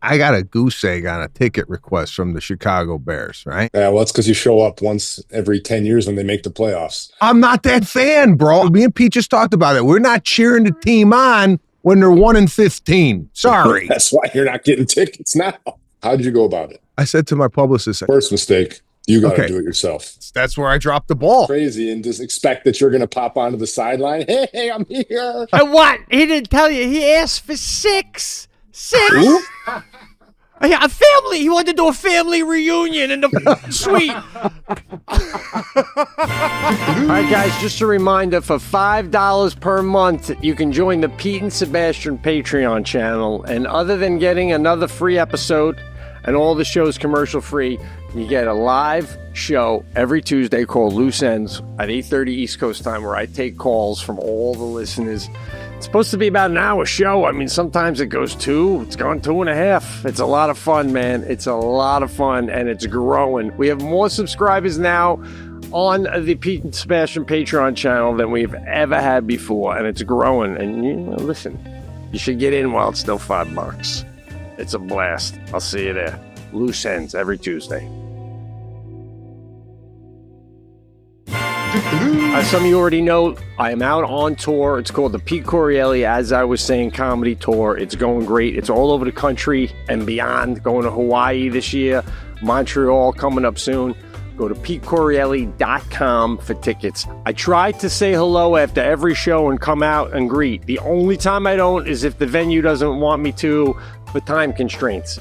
I got a goose egg on a ticket request from the Chicago Bears, right? Yeah, well, it's because you show up once every 10 years when they make the playoffs. I'm not that fan, bro. Me and Pete just talked about it. We're not cheering the team on when they're 1-15. Sorry. That's why you're not getting tickets now. How'd you go about it? I said to my publicist, first mistake, you got to do it yourself. That's where I dropped the ball. Crazy, and just expect that you're going to pop onto the sideline. Hey, I'm here. And what? He didn't tell you. He asked for six. Ooh. Yeah, a family. He wanted to do a family reunion in the suite. All right, guys, just a reminder, for $5 per month, you can join the Pete and Sebastian Patreon channel. And other than getting another free episode and all the shows commercial free, you get a live show every Tuesday called Loose Ends at 8:30 East Coast time, where I take calls from all the listeners. It's supposed to be about an hour show. I mean, sometimes it goes 2. It's gone 2.5. It's a lot of fun, man. It's a lot of fun, and it's growing. We have more subscribers now on the Pete and Sebastian Patreon channel than we've ever had before, and it's growing. And listen, you should get in while it's still $5. It's a blast. I'll see you there. Loose Ends every Tuesday. As some of you already know, I am out on tour. It's called the Pete Correale, as I was saying, comedy tour. It's going great. It's all over the country and beyond. Going to Hawaii this year, Montreal coming up soon. Go to PeteCorreale.com for tickets. I try to say hello after every show and come out and greet. The only time I don't is if the venue doesn't want me to for time constraints.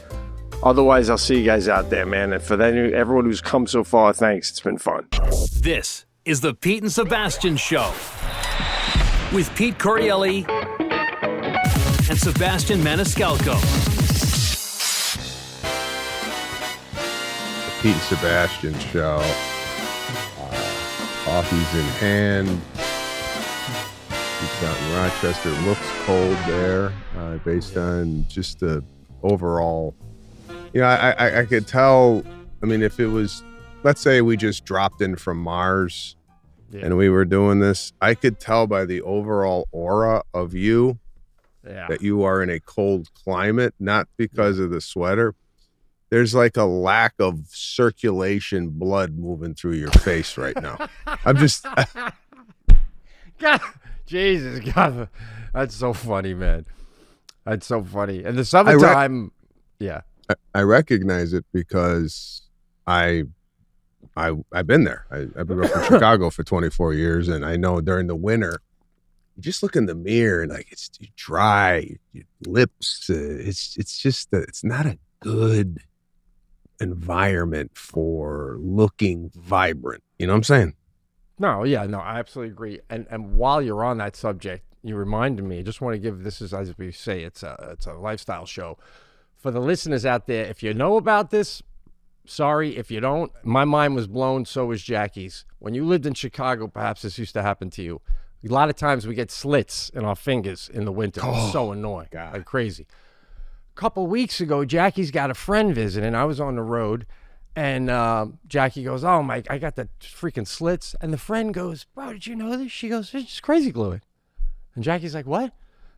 Otherwise, I'll see you guys out there, man. And for everyone who's come so far, thanks. It's been fun. This is the Pete and Sebastian Show with Pete Correale and Sebastian Maniscalco. The Pete and Sebastian Show. Coffee's in hand. Pete's out in Rochester. Looks cold there, based on just the overall. I could tell. I mean, if it was, let's say we just dropped in from Mars and we were doing this, I could tell by the overall aura of you that you are in a cold climate, not because of the sweater. There's like a lack of circulation, blood moving through your face right now. I'm just. God, Jesus, God. That's so funny, man. That's so funny. And the summertime, I recognize it because I've been there. I've been up in Chicago for 24 years, and I know during the winter, you just look in the mirror and like it's dry, your lips. It's just it's not a good environment for looking vibrant. You know what I'm saying? No, I absolutely agree. And while you're on that subject, you reminded me. I just want to give this is, as we say, it's a lifestyle show. For the listeners out there, if you know about this, sorry. If you don't, my mind was blown, so was Jackie's. When you lived in Chicago, perhaps this used to happen to you. A lot of times we get slits in our fingers in the winter. It's so annoying, like crazy. A couple weeks ago, Jackie's got a friend visiting. I was on the road, and Jackie goes, "Oh, Mike, I got the freaking slits." And the friend goes, "Bro, did you know this?" She goes, "It's just crazy gluing." And Jackie's like, "What?"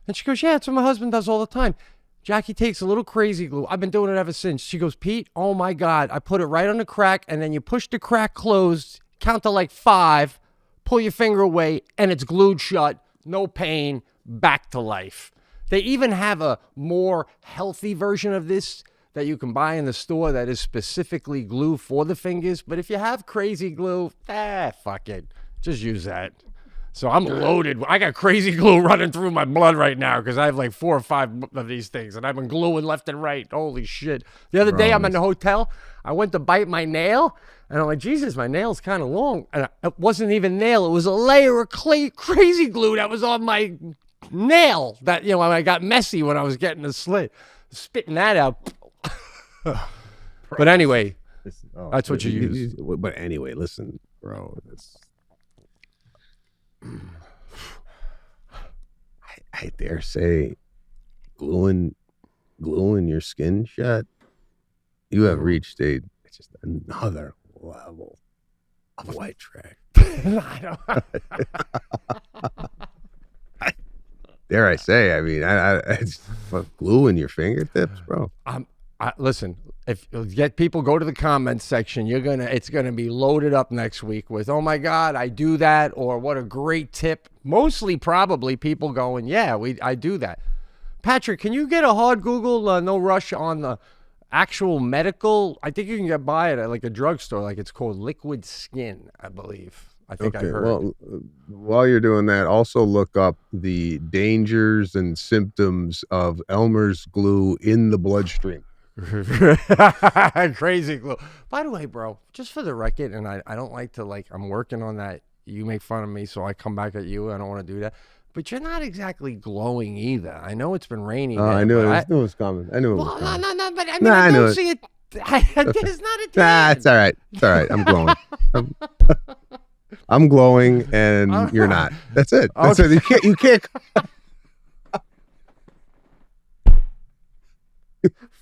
And she goes, "Yeah, it's what my husband does all the time." Jackie takes a little crazy glue. I've been doing it ever since. She goes, "Pete, oh my God." I put it right on the crack, and then you push the crack closed, count to like 5, pull your finger away, and it's glued shut. No pain, back to life. They even have a more healthy version of this that you can buy in the store that is specifically glue for the fingers. But if you have crazy glue, fuck it. Just use that. So I'm loaded. I got crazy glue running through my blood right now because I have like 4 or 5 of these things, and I've been gluing left and right. Holy shit. The other day I'm in the hotel. I went to bite my nail, and I'm like, Jesus, my nail's kind of long. And it wasn't even nail. It was a layer of crazy glue that was on my nail that, when I got messy when I was getting the slit. Spitting that out. But anyway, that's what you use. But anyway, listen, bro. I dare say, gluing your skin shut, you have reached just another level of white trash. dare I say, I mean, it's glue in your fingertips, bro. Listen, if you get people go to the comments section, it's gonna be loaded up next week with, oh my God, I do that, or what a great tip. Mostly probably people going, yeah, I do that. Patrick, can you get a hard Google, no rush on the actual medical? I think you can get by it at like a drugstore, like it's called Liquid Skin, I believe. I think I heard. Well, while you're doing that, also look up the dangers and symptoms of Elmer's glue in the bloodstream. Crazy glue. By the way, bro, just for the record, and I don't like to, like, I'm working on that. You make fun of me, so I come back at you. I don't want to do that. But you're not exactly glowing either. I know it's been raining. I knew it was coming. I knew it was coming. No, but I mean, I don't see it. There's not a tan. Nah, it's all right. It's all right. I'm glowing. I'm glowing, and you're not. That's it. That's it. You can't.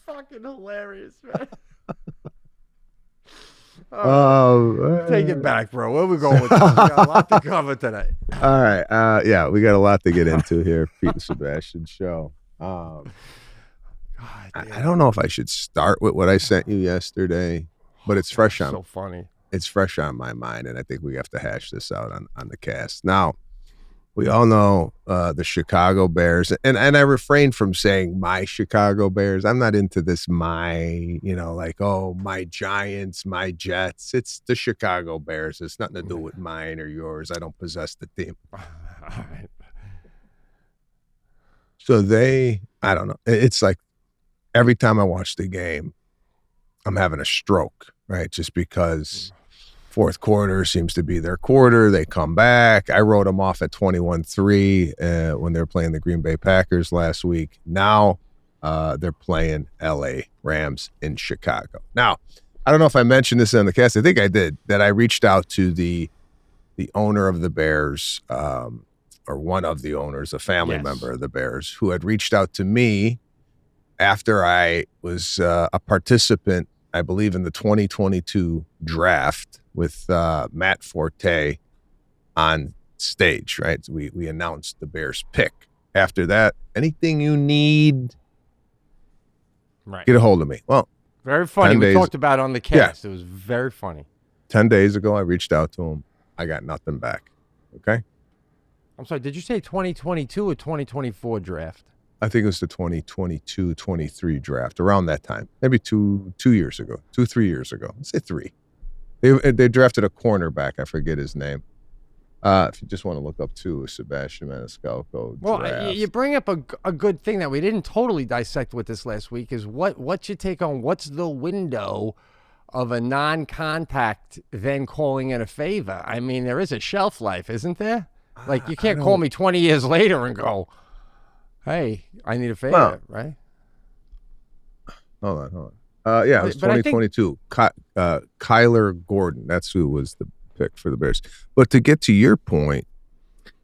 Fucking hilarious, man. Take it back, bro. Where we going with this? We got a lot to cover tonight. All right. Yeah, we got a lot to get into here. Pete and Sebastian show. I don't know if I should start with what I sent you yesterday, but it's fresh on. So funny. It's fresh on my mind, and I think we have to hash this out on the cast. Now, we all know the Chicago Bears, and I refrain from saying my Chicago Bears. I'm not into this my Giants, my Jets. It's the Chicago Bears. It's nothing to do with mine or yours. I don't possess the team. All right. So I don't know. It's like every time I watch the game, I'm having a stroke, right? Just because fourth quarter seems to be their quarter. They come back. I wrote them off at 21-3 when they were playing the Green Bay Packers last week. Now they're playing LA Rams in Chicago. Now, I don't know if I mentioned this on the cast. I think I did, that I reached out to the owner of the Bears, or one of the owners, a family member of the Bears, who had reached out to me after I was a participant, I believe, in the 2022 draft with Matt Forte on stage, right? So we announced the Bears pick. After that, anything you need, get a hold of me. Well, very funny. We talked about it on the cast. Yeah. It was very funny. 10 days ago, I reached out to him. I got nothing back. Okay? I'm sorry, did you say 2022 or 2024 draft? I think it was the 2022-23 draft, around that time. Maybe 3 years ago. Let's say 3. They drafted a cornerback. I forget his name. If you just want to look up Sebastian Maniscalco. Well, you bring up a good thing that we didn't totally dissect with this last week is what's your take on what's the window of a non-contact then calling it a favor? I mean, there is a shelf life, isn't there? Like, you can't call me 20 years later and go, hey, I need a favor, right? Hold on. Yeah, it was 2022. Kyler Gordon, that's who was the pick for the Bears. But to get to your point,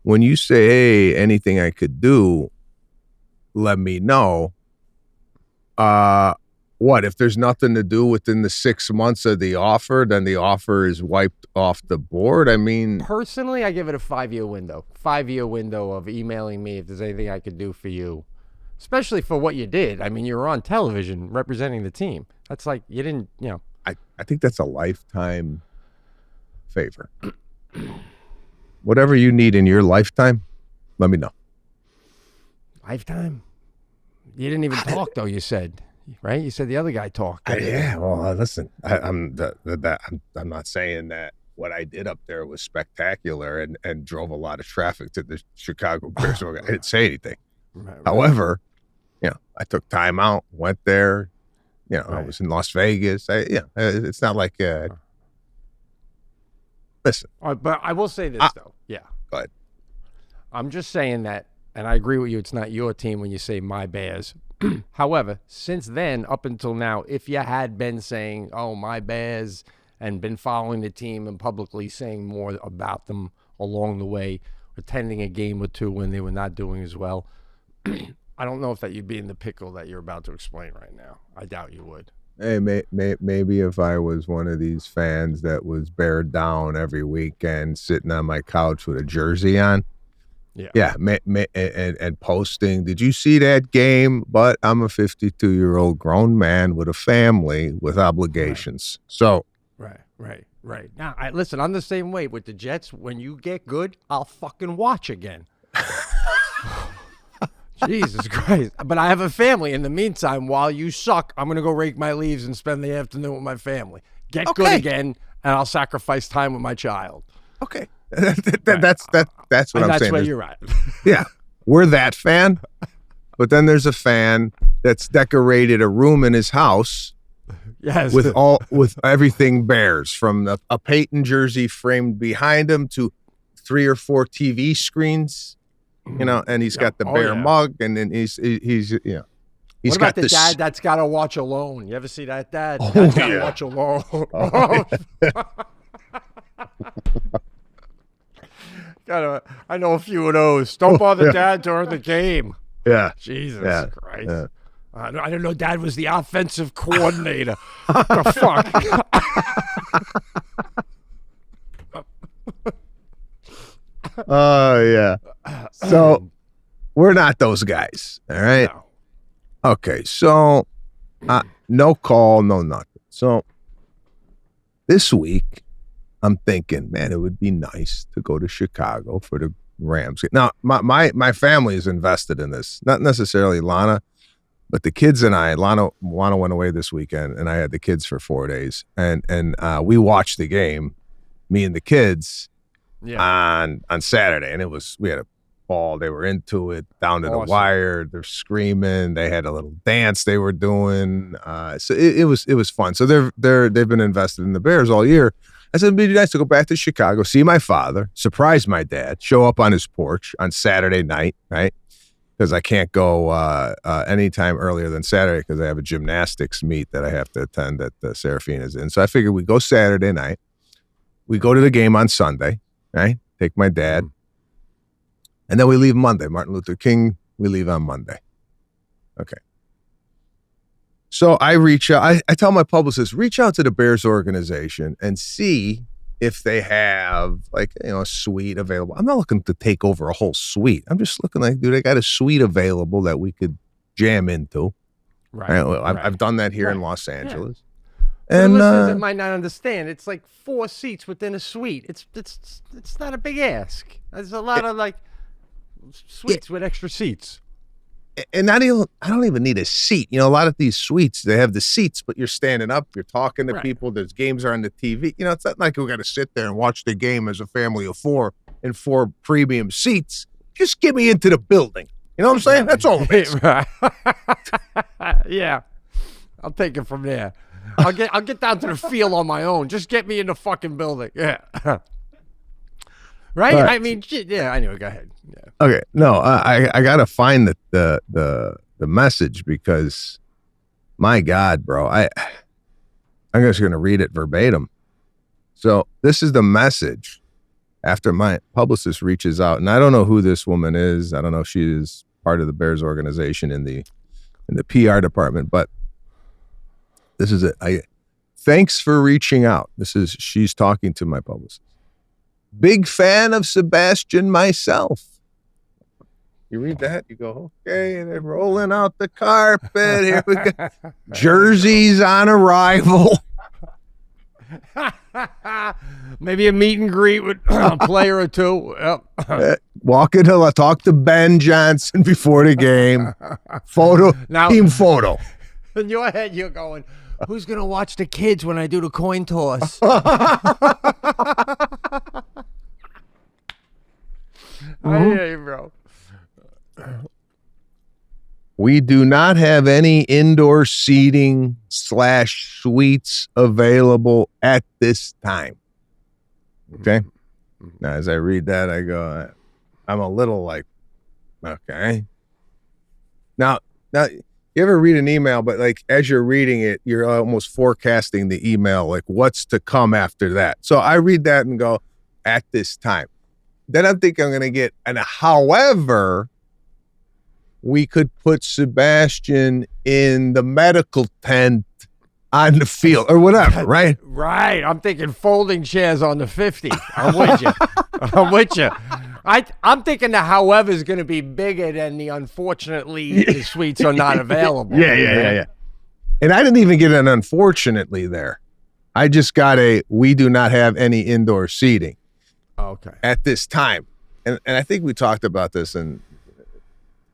when you say, hey, anything I could do, let me know. What, if there's nothing to do within the 6 months of the offer, then the offer is wiped off the board? I mean, personally, I give it a 5-year window. 5-year window of emailing me if there's anything I could do for you, especially for what you did. I mean, you were on television representing the team. That's like, you didn't, I think that's a lifetime favor. Whatever you need in your lifetime, let me know. Lifetime? You didn't even talk, though, you said. Right? You said the other guy talked. Yeah. Well, listen, I'm not saying that what I did up there was spectacular and drove a lot of traffic to the Chicago Bears. I didn't say anything. Right. However, I took time out, went there. Right. I was in Las Vegas. It's not like. Listen. But I will say this though. Yeah. Go ahead. I'm just saying that, and I agree with you. It's not your team when you say my Bears. However, since then, up until now, if you had been saying, oh, my Bears, and been following the team and publicly saying more about them along the way, attending a game or two when they were not doing as well, I don't know if that you'd be in the pickle that you're about to explain right now. I doubt you would. Hey, maybe if I was one of these fans that was bared down every weekend sitting on my couch with a jersey on, and posting, did you see that game? But I'm a 52-year-old grown man with a family with obligations. Right. So. Right. Now, listen, I'm the same way with the Jets. When you get good, I'll fucking watch again. Jesus Christ. But I have a family. In the meantime, while you suck, I'm going to go rake my leaves and spend the afternoon with my family. Get good again, and I'll sacrifice time with my child. Okay. That's what I'm saying. That's where you're at. Yeah. We're that fan. But then there's a fan that's decorated a room in his house. Yes. with everything Bears, from a Peyton jersey framed behind him to 3 or 4 TV screens, and he's got the Bear mug, and then he's he's what about the dad that's got to watch alone? You ever see that dad? Dad's got to watch alone. I know a few of those. Don't bother dad during the game. Yeah. Jesus Christ. Yeah. I didn't know Dad was the offensive coordinator. What the fuck? Oh, yeah. So we're not those guys. All right. No. Okay. So no call, no nothing. So this week, I'm thinking, man, it would be nice to go to Chicago for the Rams. Now, my family is invested in this, not necessarily Lana. But the kids and Lana went away this weekend, and I had the kids for 4 days, and we watched the game, me and the kids, on Saturday, and we had a ball. They were into it, down to the wire. They're screaming. They had a little dance they were doing. So it was fun. So they've been invested in the Bears all year. I said it'd be nice to go back to Chicago, see my father, surprise my dad, show up on his porch on Saturday night, right? Because I can't go anytime earlier than Saturday because I have a gymnastics meet that I have to attend that Serafina's in. So I figured we go Saturday night. We go to the game on Sunday, right? Take my dad. And then we leave Monday. Martin Luther King, we leave on Monday. Okay. So I reach out. I tell my publicist, reach out to the Bears organization and see if they have a suite available. I'm not looking to take over a whole suite. I'm just looking do they got a suite available that we could jam into? Right. I've done that here in Los Angeles. Yeah. And listeners that might not understand, it's like 4 seats within a suite. It's not a big ask. There's a lot of suites with extra seats. And I don't even need a seat. A lot of these suites, they have the seats, but you're standing up, you're talking to people. There's games are on the TV. It's not like we got to sit there and watch the game as a family of 4 in 4 premium seats. Just get me into the building. You know what I'm saying? That's all it is. Yeah. I'll take it from there. I'll get down to the field on my own. Just get me in the fucking building. Yeah. Right? I mean, shit, yeah, I know. Go ahead. Yeah. Okay. No, I got to find the message because, my God, bro, I'm just going to read it verbatim. So this is the message after my publicist reaches out, and I don't know who this woman is. I don't know if she is part of the Bears organization in the PR department, but this is it. Thanks for reaching out. She's talking to my publicist. Big fan of Sebastian myself. You read that, you go, okay, they're rolling out the carpet. Here we go. Jerseys on arrival. Maybe a meet and greet with a player or two. Yep. Talk to Ben Johnson before the game. Team photo. In your head, you're going, who's going to watch the kids when I do the coin toss? I hear you, bro. We do not have any indoor seating / suites available at this time. Okay. Now, as I read that, I go, I'm a little okay. Now, you ever read an email, but as you're reading it, you're almost forecasting the email, what's to come after that. So I read that and go, at this time. Then I'm thinking I'm going to get, and however, we could put Sebastian in the medical tent on the field or whatever, right? Right. I'm thinking folding chairs on the 50. I'm with you. I'm thinking the however is going to be bigger than the unfortunately the suites are not available. Yeah. And I didn't even get an unfortunately there. I just got we do not have any indoor seating. Okay. At this time. And I think we talked about this, and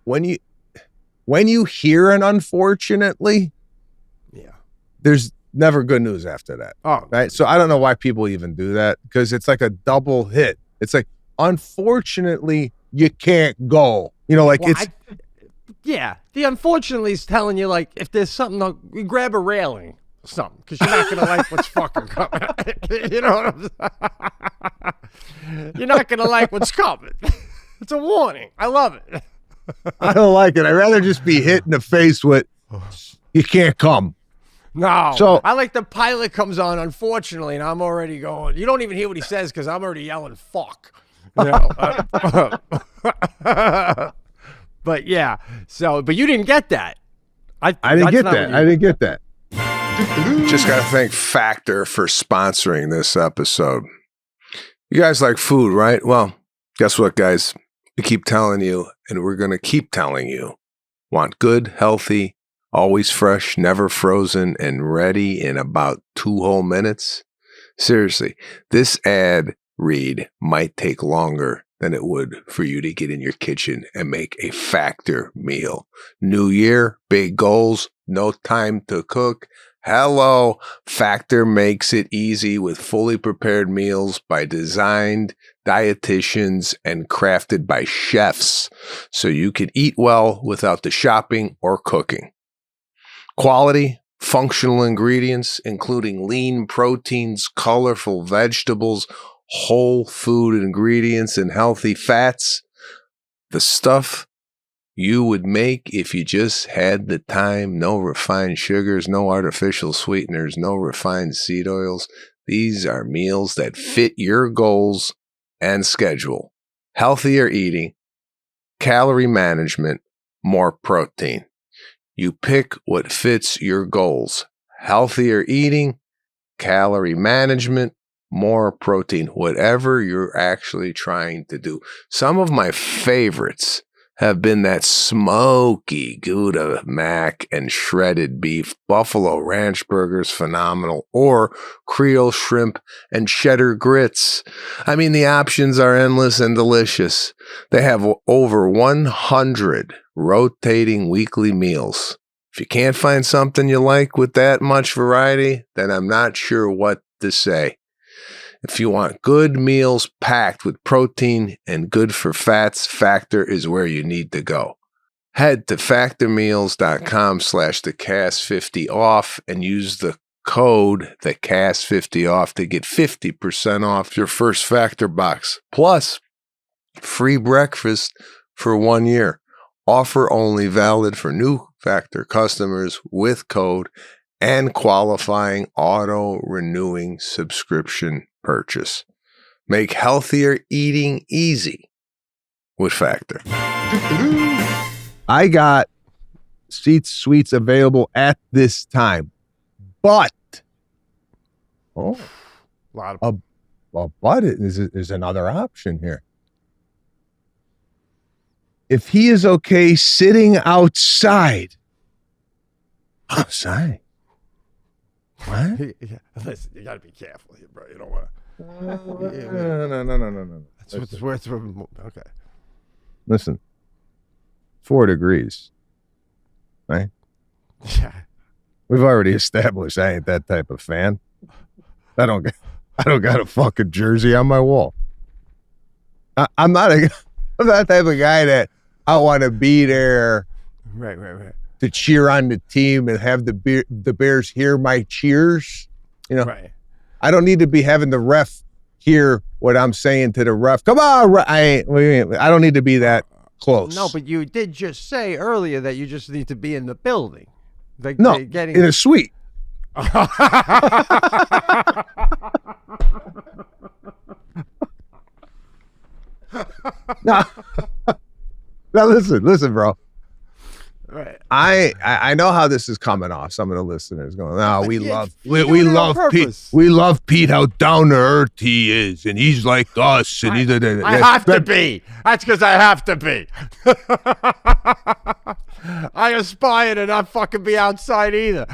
when you hear an unfortunately, yeah, there's never good news after that. Oh, right. So I don't know why people even do that, because it's like a double hit. It's like, unfortunately, you can't go. Like the unfortunately is telling you, like, if there's something, you grab a railing or something, because you're not going to like what's fucking coming. You know what I'm saying? You're not going to like what's coming. It's a warning. I love it. I don't like it. I'd rather just be hit in the face with, you can't come. No. So I like the pilot comes on, unfortunately, and I'm already going. You don't even hear what he says because I'm already yelling, fuck. But yeah, but you didn't get that. I didn't get that. I didn't get that. Just got to thank Factor for sponsoring this episode. You guys like food, right? Well, guess what, guys? We keep telling you, and we're going to keep telling you. Want good, healthy, always fresh, never frozen, and ready in about 2 whole minutes? Seriously, this ad read might take longer than it would for you to get in your kitchen and make a Factor meal. New year, big goals, no time to cook. Hello, Factor makes it easy with fully prepared meals by designed dietitians and crafted by chefs, so you can eat well without the shopping or cooking. Quality, functional ingredients, including lean proteins, colorful vegetables, whole food ingredients, and healthy fats. The stuff you would make if you just had the time. No refined sugars, no artificial sweeteners, no refined seed oils. These are meals that fit your goals and schedule. Healthier eating, calorie management, more protein. You pick what fits your goals. Healthier eating, calorie management, more protein, whatever you're actually trying to do. Some of my favorites have been that smoky Gouda mac and shredded beef, Buffalo Ranch burgers, phenomenal, or Creole shrimp and cheddar grits. I mean, the options are endless and delicious. They have over 100 rotating weekly meals. If you can't find something you like with that much variety, then I'm not sure what to say. If you want good meals packed with protein and good for fats, Factor is where you need to go. Head to factormeals.com/thecast50off and use the code thecast50off to get 50% off your first Factor box. Plus, free breakfast for 1 year. Offer only valid for new Factor customers with code and qualifying auto-renewing subscription purchase. Make healthier eating easy with Factor. I got suites available at this time, but there's another option here. If he is okay sitting outside. What? Yeah. Listen, you got to be careful here, bro. You don't want to. No. That's what's okay. Listen, 4 degrees, right? Yeah. We've already established I ain't that type of fan. I don't got a fucking jersey on my wall. I'm not that type of guy that I want to be there. Right. To cheer on the team and have the Bears hear my cheers. Right. I don't need to be having the ref hear what I'm saying to the ref. Come on, I don't need to be that close. No, but you did just say earlier that you just need to be in the building. In a suite. Now listen, bro. Right. I know how this is coming off. Some of the listeners going, "No, we Yeah, love you're we doing it on love Pete. purpose. We love Pete. How down to earth he is, and he's like us. And I have to be. That's because I have to be. I aspire to not fucking be outside either.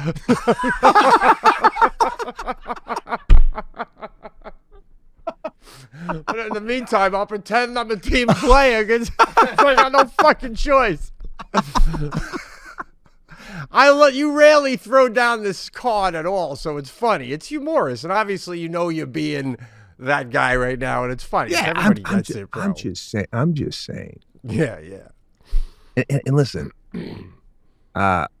But in the meantime, I'll pretend I'm a team player because I got no fucking choice. You rarely throw down this card at all, so it's funny. It's humorous, and obviously you know you're being that guy right now, and it's funny. Yeah, Everybody gets it, bro. I'm just saying. Yeah. And listen,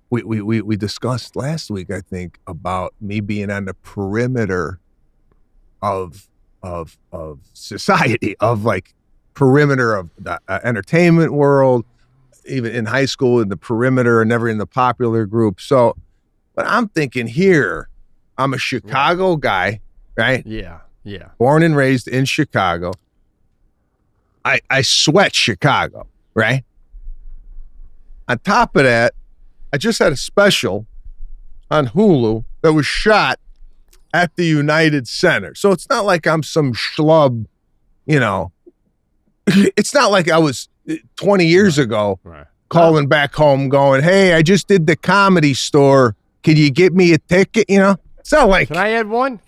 we discussed last week, I think, about me being on the perimeter of society, of like perimeter of the entertainment world, even in high school, in the perimeter, and never in the popular group. So, but I'm thinking here, I'm a Chicago guy, right? Yeah. Born and raised in Chicago. I sweat Chicago, right? On top of that, I just had a special on Hulu that was shot at the United Center. So it's not like I'm some schlub, you know. It's not like I was 20 years ago calling back home going, "Hey, I just did the Comedy Store. Can you get me a ticket?" You know? It's not like... Can I add one?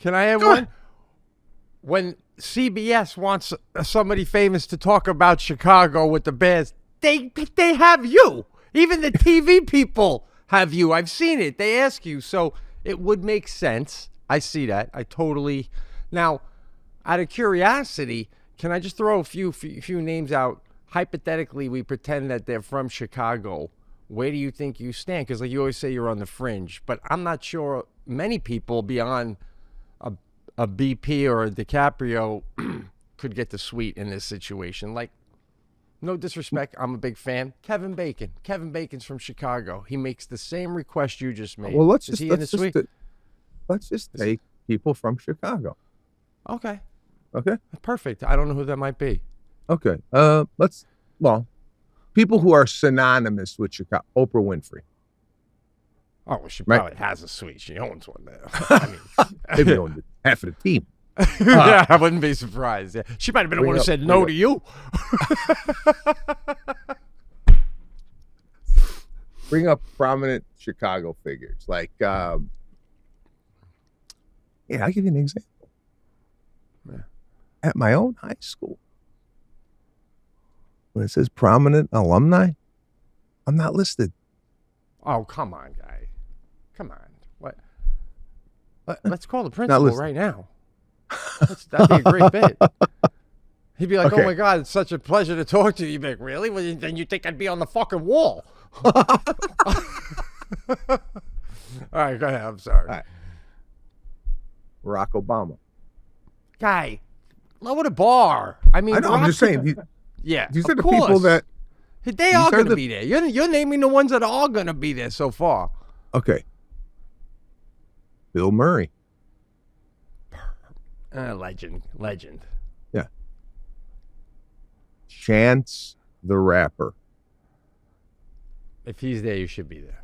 When CBS wants somebody famous to talk about Chicago with the Bears, they have you. Even the TV people have you. I've seen it. They ask you. So it would make sense. I see that. I totally. Now, out of curiosity, can I just throw a few names out? Hypothetically, we pretend that they're from Chicago. Where do you think you stand? Because like you always say, you're on the fringe. But I'm not sure many people beyond a BP or a DiCaprio could get the suite in this situation. Like, no disrespect, I'm a big fan. Kevin Bacon. Kevin Bacon's from Chicago. He makes the same request you just made. Well, let's Is just he in the suite? take people from Chicago. Okay. Okay. Perfect. I don't know who that might be. Okay. People who are synonymous with Chicago. Oprah Winfrey. Oh, well, she probably has a suite. She owns one there. Maybe owned half of the team. Yeah, I wouldn't be surprised. Yeah. She might have been the one who said no to you. Bring up prominent Chicago figures. Like, I'll give you an example. Yeah. At my own high school, when it says prominent alumni, I'm not listed. Oh, come on, guy. Come on. What? Let's call the principal right now. That'd be a great bit. He'd be like, "Oh my God, it's such a pleasure to talk to you." You'd be like, "Really? Well, then you think I'd be on the fucking wall?" All right, go ahead. I'm sorry. Right. Barack Obama. Guy, lower the bar. I mean, I know. I'm just saying. These are the people that they are going to be there. You're naming the ones that are going to be there so far. Okay. Bill Murray. Legend. Yeah. Chance the Rapper. If he's there, you should be there.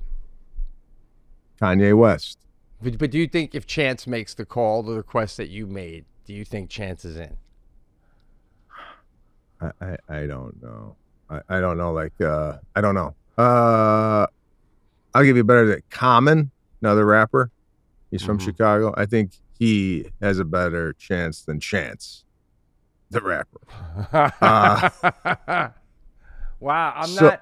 Kanye West. But do you think if Chance makes the call, the request that you made, do you think Chance is in? I don't know. I don't know. I don't know. I'll give you better than Common, another rapper. He's from Chicago. I think he has a better chance than Chance, the rapper. Wow, I'm not.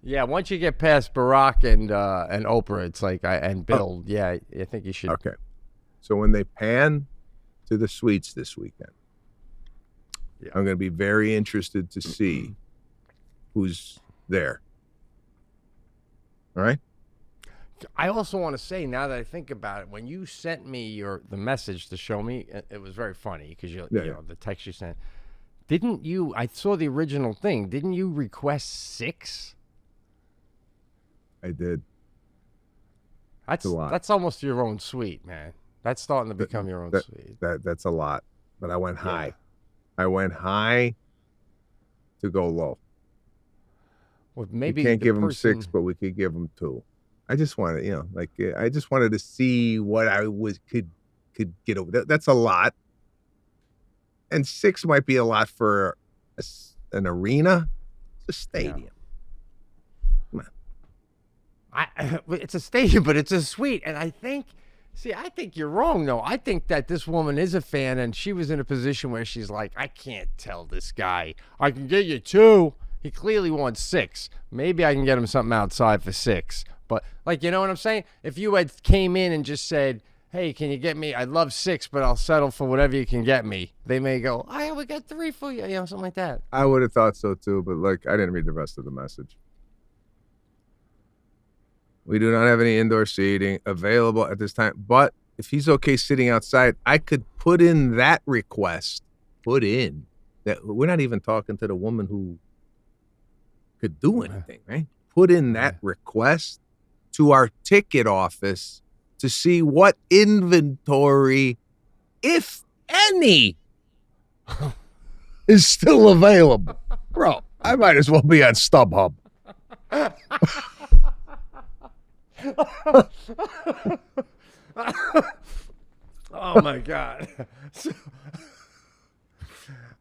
Yeah, once you get past Barack and Oprah, it's like and Bill. I think you should. Okay, so when they pan to the suites this weekend, I'm going to be very interested to see who's there. All right. I also want to say, now that I think about it, when you sent me the message to show me, it was very funny because you know the text you sent. Didn't you? I saw the original thing. Didn't you request 6? I did. That's a lot. That's almost your own suite, man. That's starting to become your own suite. That's a lot. But I went high. I went high to go low. Well, maybe we can't the give him person- 6, but we could give him 2. I just wanted, I just wanted to see what I could get over. That's a lot, and 6 might be a lot for an arena. It's a stadium. Come on. It's a stadium, but it's a suite, and I think you're wrong, though. I think that this woman is a fan, and she was in a position where she's like, I can't tell this guy. I can get you 2. He clearly wants 6. Maybe I can get him something outside for 6. But, like, you know what I'm saying? If you had came in and just said, hey, can you get me? I'd love 6, but I'll settle for whatever you can get me. They may go, oh, yeah, we got 3 for you, something like that. I would have thought so too, but I didn't read the rest of the message. We do not have any indoor seating available at this time, but if he's okay sitting outside, I could put in that request. Put in that we're not even talking to the woman who could do anything, right? Put in that request to our ticket office to see what inventory, if any, is still available. Bro, I might as well be on StubHub. Oh, my God.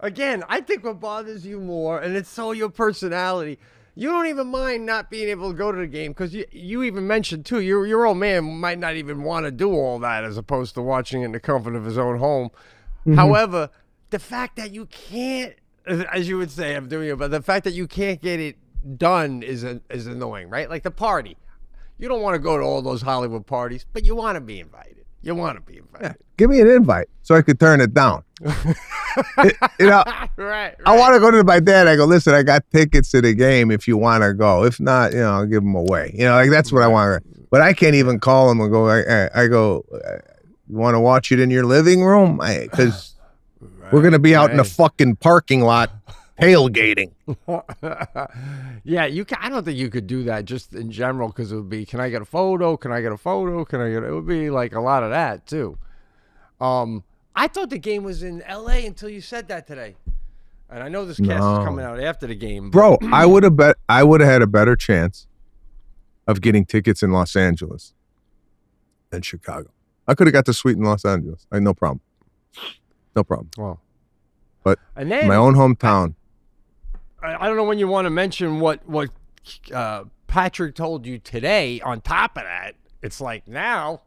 Again, I think what bothers you more, and it's so your personality, you don't even mind not being able to go to the game because you even mentioned, too, your old man might not even want to do all that as opposed to watching it in the comfort of his own home. Mm-hmm. However, the fact that you can't, as you would say, I'm doing it, but the fact that you can't get it done is annoying, right? Like the party. You don't want to go to all those Hollywood parties, but you want to be invited. Yeah. Give me an invite so I could turn it down. Right. I want to go to my dad. I go, listen, I got tickets to the game if you want to go. If not, I'll give them away. That's what I want. But I can't even call him and go, I go, you want to watch it in your living room? Because we're going to be out in the fucking parking lot tailgating. Yeah, I don't think you could do that just in general because it would be, can I get a photo? It would be like a lot of that too. I thought the game was in LA until you said that today. And I know this cast is coming out after the game. Bro, I would have had a better chance of getting tickets in Los Angeles than Chicago. I could have got the suite in Los Angeles. I had no problem. Wow. But and then, my own hometown. I don't know when you want to mention what Patrick told you today. On top of that, it's like now.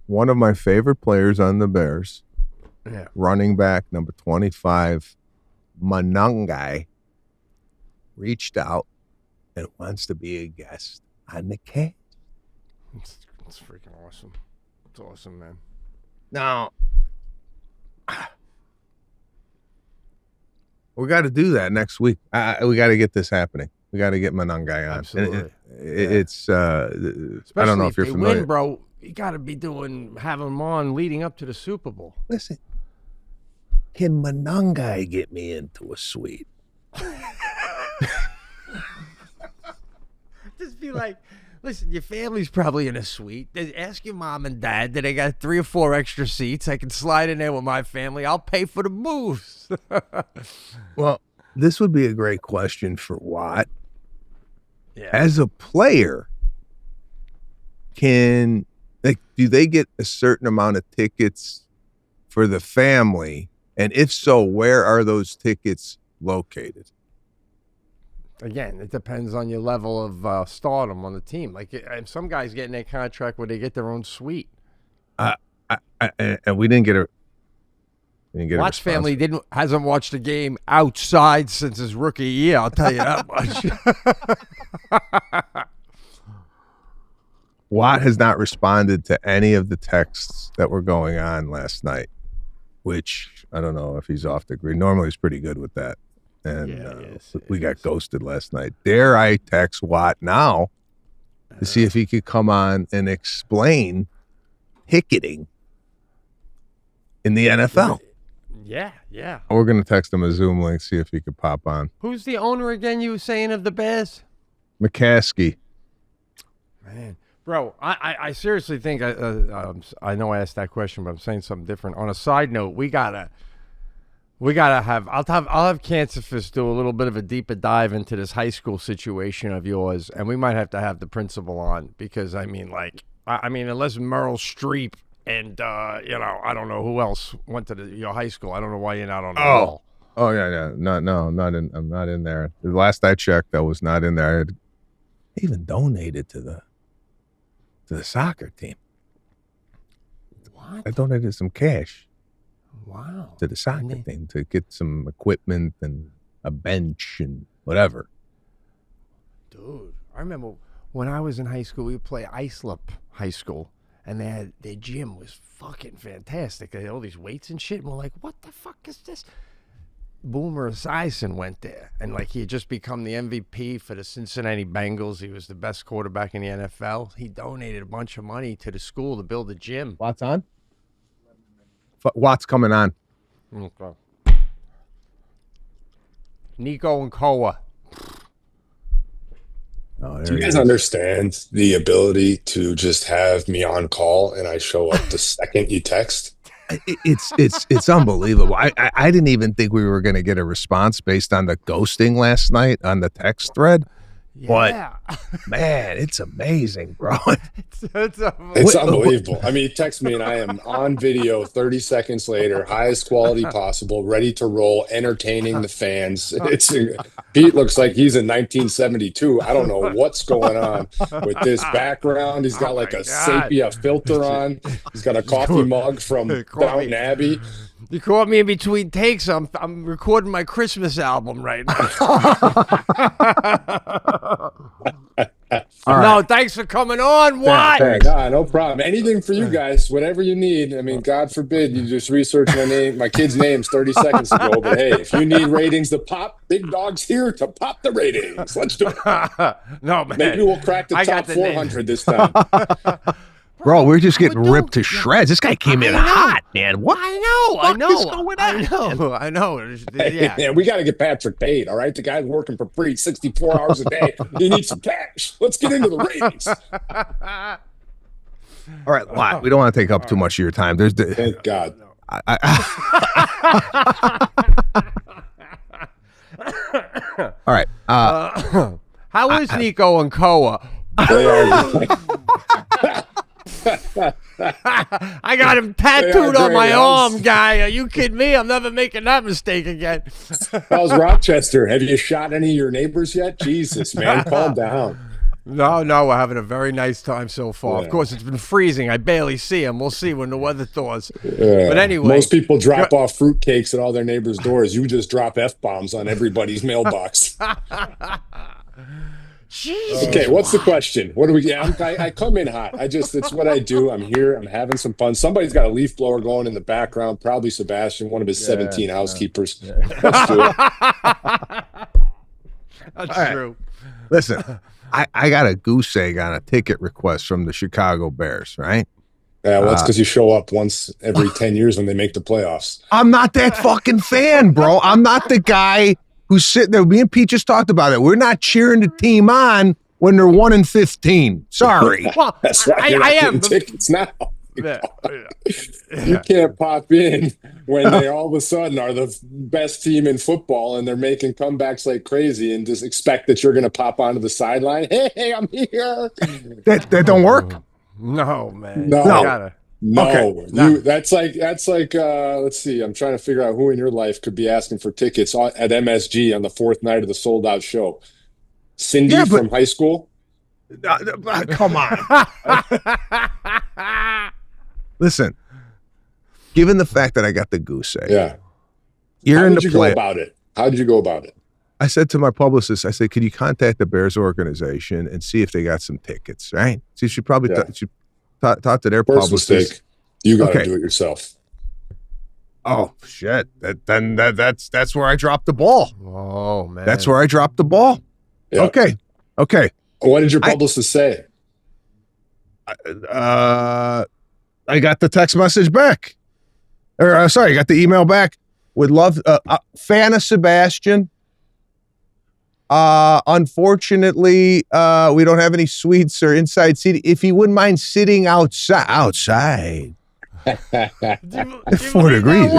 One of my favorite players on the Bears, running back number 25, Manungai, reached out and wants to be a guest on the cast. It's freaking awesome. It's awesome, man. Now, we got to do that next week. We got to get this happening. We got to get Manungai on. Absolutely. It's Especially I don't know if you're they familiar. win, bro. You got to be having them on leading up to the Super Bowl. Listen, can Manungai get me into a suite? Just be like, listen, your family's probably in a suite. Ask your mom and dad that they got 3 or 4 extra seats. I can slide in there with my family. I'll pay for the booths. Well, this would be a great question for Watt. Yeah. As a player, do they get a certain amount of tickets for the family? And if so, where are those tickets located? Again, it depends on your level of stardom on the team. Like, and some guys get in their contract where they get their own suite. And we didn't get a. Watt's family hasn't watched a game outside since his rookie year. I'll tell you that much. Watt has not responded to any of the texts that were going on last night, which I don't know if he's off the grid. Normally he's pretty good with that. And we got ghosted last night. Dare I text Watt now to see if he could come on and explain ticketing in the NFL? Yeah. We're going to text him a Zoom link, see if he could pop on. Who's the owner again you were saying of the Bears? McCaskey. Man. Bro, I seriously think, I know I asked that question, but I'm saying something different. On a side note, we gotta We gotta have. I'll have Cancer Fist do a little bit of a deeper dive into this high school situation of yours, and we might have to have the principal on because I mean, unless Meryl Streep and I don't know who else went to your high school. I don't know why you're not on the wall. Oh yeah. No, I'm not in. I'm not in there. The last I checked, I was not in there. I had even donated to the soccer team. What? I donated some cash. Wow. To the soccer team to get some equipment and a bench and whatever. Dude, I remember when I was in high school, we would play Islip High School, and their gym was fucking fantastic. They had all these weights and shit, and we're like, what the fuck is this? Boomer Esiason went there, and he had just become the MVP for the Cincinnati Bengals. He was the best quarterback in the NFL. He donated a bunch of money to the school to build a gym. Watts on? Watts coming on. Okay. Nico and Koa. Oh, Do you guys understand the ability to just have me on call and I show up the second you text? It's unbelievable. I didn't even think we were going to get a response based on the ghosting last night on the text thread. Yeah. But, man, it's amazing, bro. It's unbelievable. I mean, he texts me and I am on video 30 seconds later, highest quality possible, ready to roll, entertaining the fans. Pete looks like he's in 1972. I don't know what's going on with this background. He's got a sepia filter on. He's got a coffee mug from Downton Abbey. You caught me in between takes. I'm recording my Christmas album right now. All right. No, thanks for coming on. What? No problem. Anything for you guys, whatever you need. I mean, God forbid you just research my kid's names 30 seconds ago. But hey, if you need ratings to pop, Big Dog's here to pop the ratings. Let's do it. No, man. Maybe we'll crack the top 400 this time. Bro, we're just getting ripped to shreds. This guy came in hot, man. What? I know. Is going on? I know. Yeah. Hey, man, we got to get Patrick paid, all right? The guy's working for free 64 hours a day. He needs some cash. Let's get into the ratings. All right, Lot, we don't want to take up too much of your time. Thank God. All right. How is Nico and Koa? I got him tattooed on my arm, guy. Are you kidding me? I'm never making that mistake again. How's Rochester? Have you shot any of your neighbors yet? Jesus, man, calm down. No, we're having a very nice time so far. Yeah. Of course, it's been freezing. I barely see them. We'll see when the weather thaws. Yeah. But anyway. Most people drop off fruitcakes at all their neighbors' doors. You just drop F-bombs on everybody's mailbox. Jesus. Okay, what's the question? What do we? Yeah, I come in hot. It's what I do. I'm here. I'm having some fun. Somebody's got a leaf blower going in the background. Probably Sebastian, one of his 17 housekeepers. Yeah. Let's do it. That's true. Listen, I got a goose egg on a ticket request from the Chicago Bears, right? Yeah, well, that's because you show up once every 10 years when they make the playoffs. I'm not that fucking fan, bro. I'm not the guy who's sitting there. Me and Pete just talked about it. We're not cheering the team on when they're 1-15. Sorry. Well, that's right. I am. Tickets now. You can't pop in when they all of a sudden are the best team in football and they're making comebacks like crazy and just expect that you're going to pop onto the sideline. Hey, I'm here. That don't work. No, man. No. Okay. That's like let's see, I'm trying to figure out who in your life could be asking for tickets at MSG on the fourth night of the sold out show. Cindy from high school. Come on. Listen, given the fact that I got the goose egg, how did you go about it? How did you go about it? I said to my publicist, I said, "Could you contact the Bears organization and see if they got some tickets?" Right? So you should probably talk to their First publicist. Mistake. You got to do it yourself. Oh shit! That's where I dropped the ball. Oh man, that's where I dropped the ball. Yep. Okay. What did your publicist say? I got the text message back. I got the email back. Would love fan of Sebastian. Unfortunately, we don't have any suites or inside seating. If you wouldn't mind sitting outside. 4 degrees.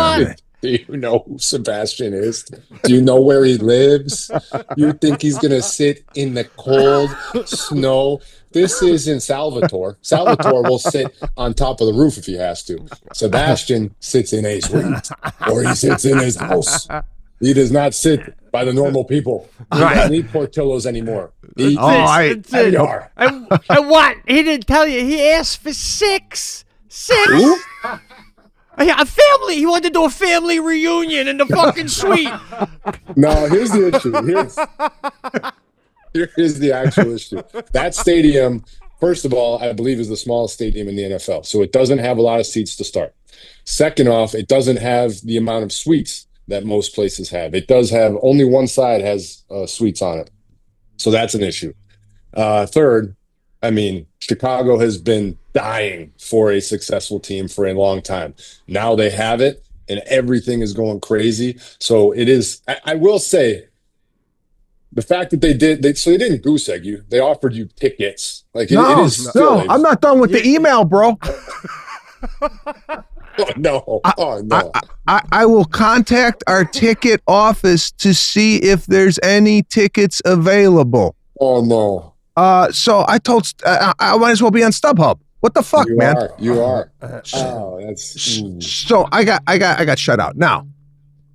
Do you know who Sebastian is? Do you know where he lives? You think he's going to sit in the cold snow? This is in Salvatore. Salvatore will sit on top of the roof if he has to. Sebastian sits in a suite, or he sits in his house. He does not sit by the normal people. He doesn't eat portillos anymore. And what? He didn't tell you. He asked for 6. 6? A family. He wanted to do a family reunion in the fucking suite. No, here's the issue. Here's the actual issue. That stadium, first of all, I believe is the smallest stadium in the NFL. So it doesn't have a lot of seats to start. Second off, it doesn't have the amount of suites that most places have. It does have, only one side has suites on it. So that's an issue. Third, I mean, Chicago has been dying for a successful team for a long time. Now they have it, and everything is going crazy. So it is, I will say, the fact that they didn't goose egg you. They offered you tickets. Like it is still I'm not done with the email, bro. No. I will contact our ticket office to see if there's any tickets available. Oh, no. So I told I might as well be on StubHub. What the fuck, man? You are. Oh, that's. So I got shut out. Now,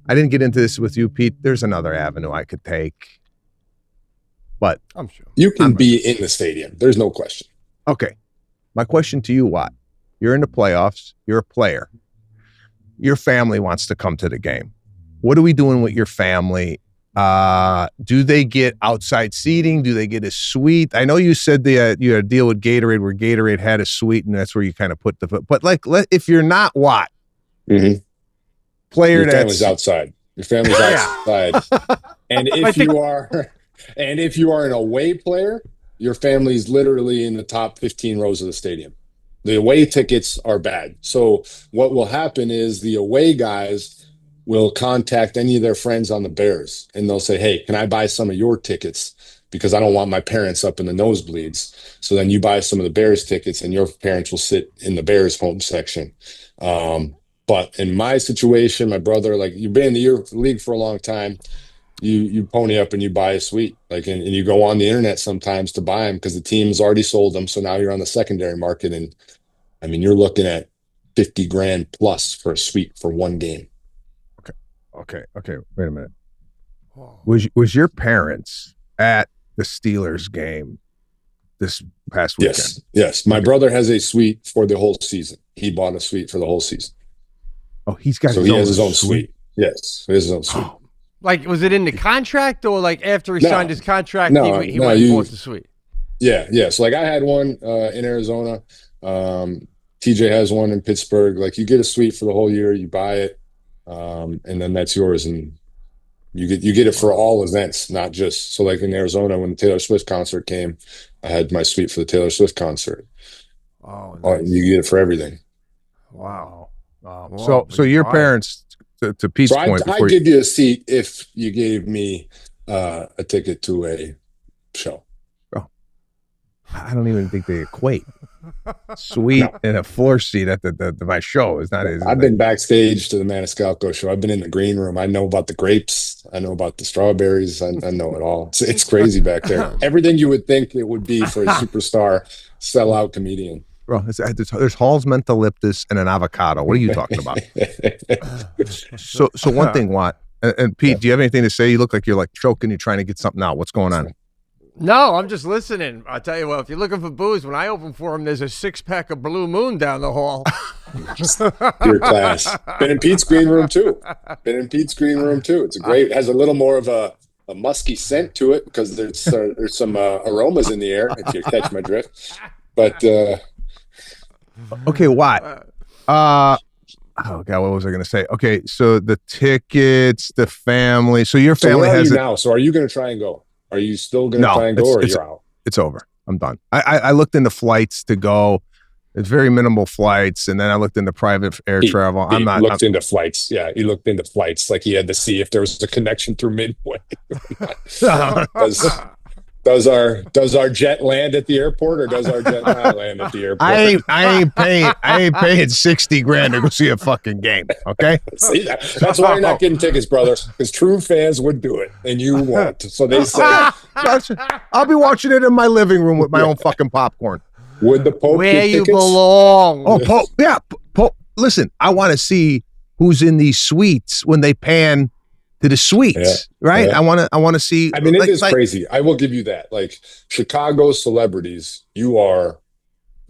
I didn't get into this with you, Pete. There's another avenue I could take, but I'm sure you can be in the stadium. There's no question. Okay, my question to you, Watt. You're in the playoffs. You're a player. Your family wants to come to the game. What are we doing with your family? Do they get outside seating? Do they get a suite? I know you said you had a deal with Gatorade where Gatorade had a suite, and that's where you kind of put but like, if you're not Watt, player, your family's outside. Your family's outside. And if you are an away player, your family's literally in the top 15 rows of the stadium. The away tickets are bad. So what will happen is the away guys will contact any of their friends on the Bears, and they'll say, hey, can I buy some of your tickets? Because I don't want my parents up in the nosebleeds. So then you buy some of the Bears tickets, and your parents will sit in the Bears home section. But in my situation, my brother, like, you've been in the league for a long time. You pony up and you buy a suite, like, and you go on the internet sometimes to buy them because the team's already sold them. So now you're on the secondary market, and I mean, you're looking at $50,000 plus for a suite for one game. Okay. Wait a minute. Was your parents at the Steelers game this past weekend? Yes. My brother has a suite for the whole season. He bought a suite for the whole season. Oh, he's got he has his own suite. Yes, he has his own suite. Oh. Like, was it in the contract, or like after he signed his contract, he went and bought the suite? Yeah. So like, I had one in Arizona. TJ has one in Pittsburgh. Like, you get a suite for the whole year, you buy it, and then that's yours, and you get it for all events, not just. So like in Arizona, when the Taylor Swift concert came, I had my suite for the Taylor Swift concert. Oh, nice. You get it for everything. Wow. So your parents, to Pete's point, I'd give you a seat if you gave me a ticket to a show. Oh, I don't even think they equate. Suite and a floor seat at my show is not. I've been backstage to the Maniscalco show. I've been in the green room. I know about the grapes. I know about the strawberries. I know it all. It's crazy back there. Everything you would think it would be for a superstar sellout comedian. Bro, there's Hall's Mentholyptus and an avocado. What are you talking about? So one thing, Watt, and Pete, do you have anything to say? You look like you're like choking. You're trying to get something out. What's going on? No, I'm just listening. I'll tell you what, if you're looking for booze, when I open for him, there's a 6-pack of Blue Moon down the hall. Pure class. Been in Pete's green room too. It's great. It has a little more of a musky scent to it because there's some aromas in the air, if you catch my drift. But okay, Watt. Oh God, what was I going to say? Okay, so the tickets, the family. So your family has now. So are you going to try and go? Are you still going to try and go, or you're out? It's over. I'm done. I looked into flights to go. It's very minimal flights, and then I looked into private air travel. He looked into flights. Yeah, he looked into flights like he had to see if there was a connection through Midway. Does our jet land at the airport, or does our jet not land at the airport? I ain't paying 60 grand to go see a fucking game. Okay. See that's why you're not getting tickets, brother. Because true fans would do it, and you won't. So they say, I'll be watching it in my living room with my own fucking popcorn. Would the Pope where get you tickets? belong? Oh, Pope. Yeah, Pope. Listen, I want to see who's in these suites when they pan to the suites, right? Yeah. I want to see. I mean, it is crazy. I will give you that. Like Chicago celebrities, you are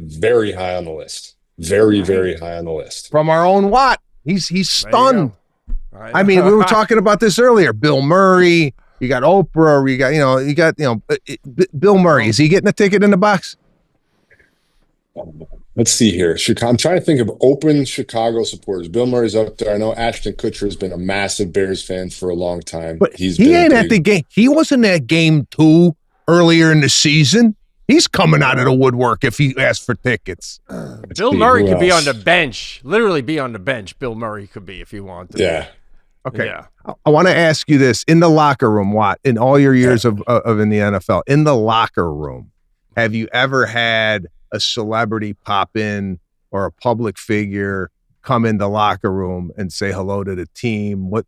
very high on the list. Very, very high on the list. From our own Watt. He's stunned. I mean, we were talking about this earlier. Bill Murray, you got Oprah, you got Bill Murray. Is he getting a ticket in the box? Let's see here. I'm trying to think of open Chicago supporters. Bill Murray's up there. I know Ashton Kutcher has been a massive Bears fan for a long time. But he ain't at the game. He wasn't at game 2 earlier in the season. He's coming out of the woodwork if he asks for tickets. Bill Murray could be on the bench. Literally be on the bench. Bill Murray could be if he wanted. Yeah. Okay. Yeah. I want to ask you this. In the locker room, Watt, in all your years of in the NFL, in the locker room, have you ever had a celebrity pop in or a public figure come in the locker room and say hello to the team? Who's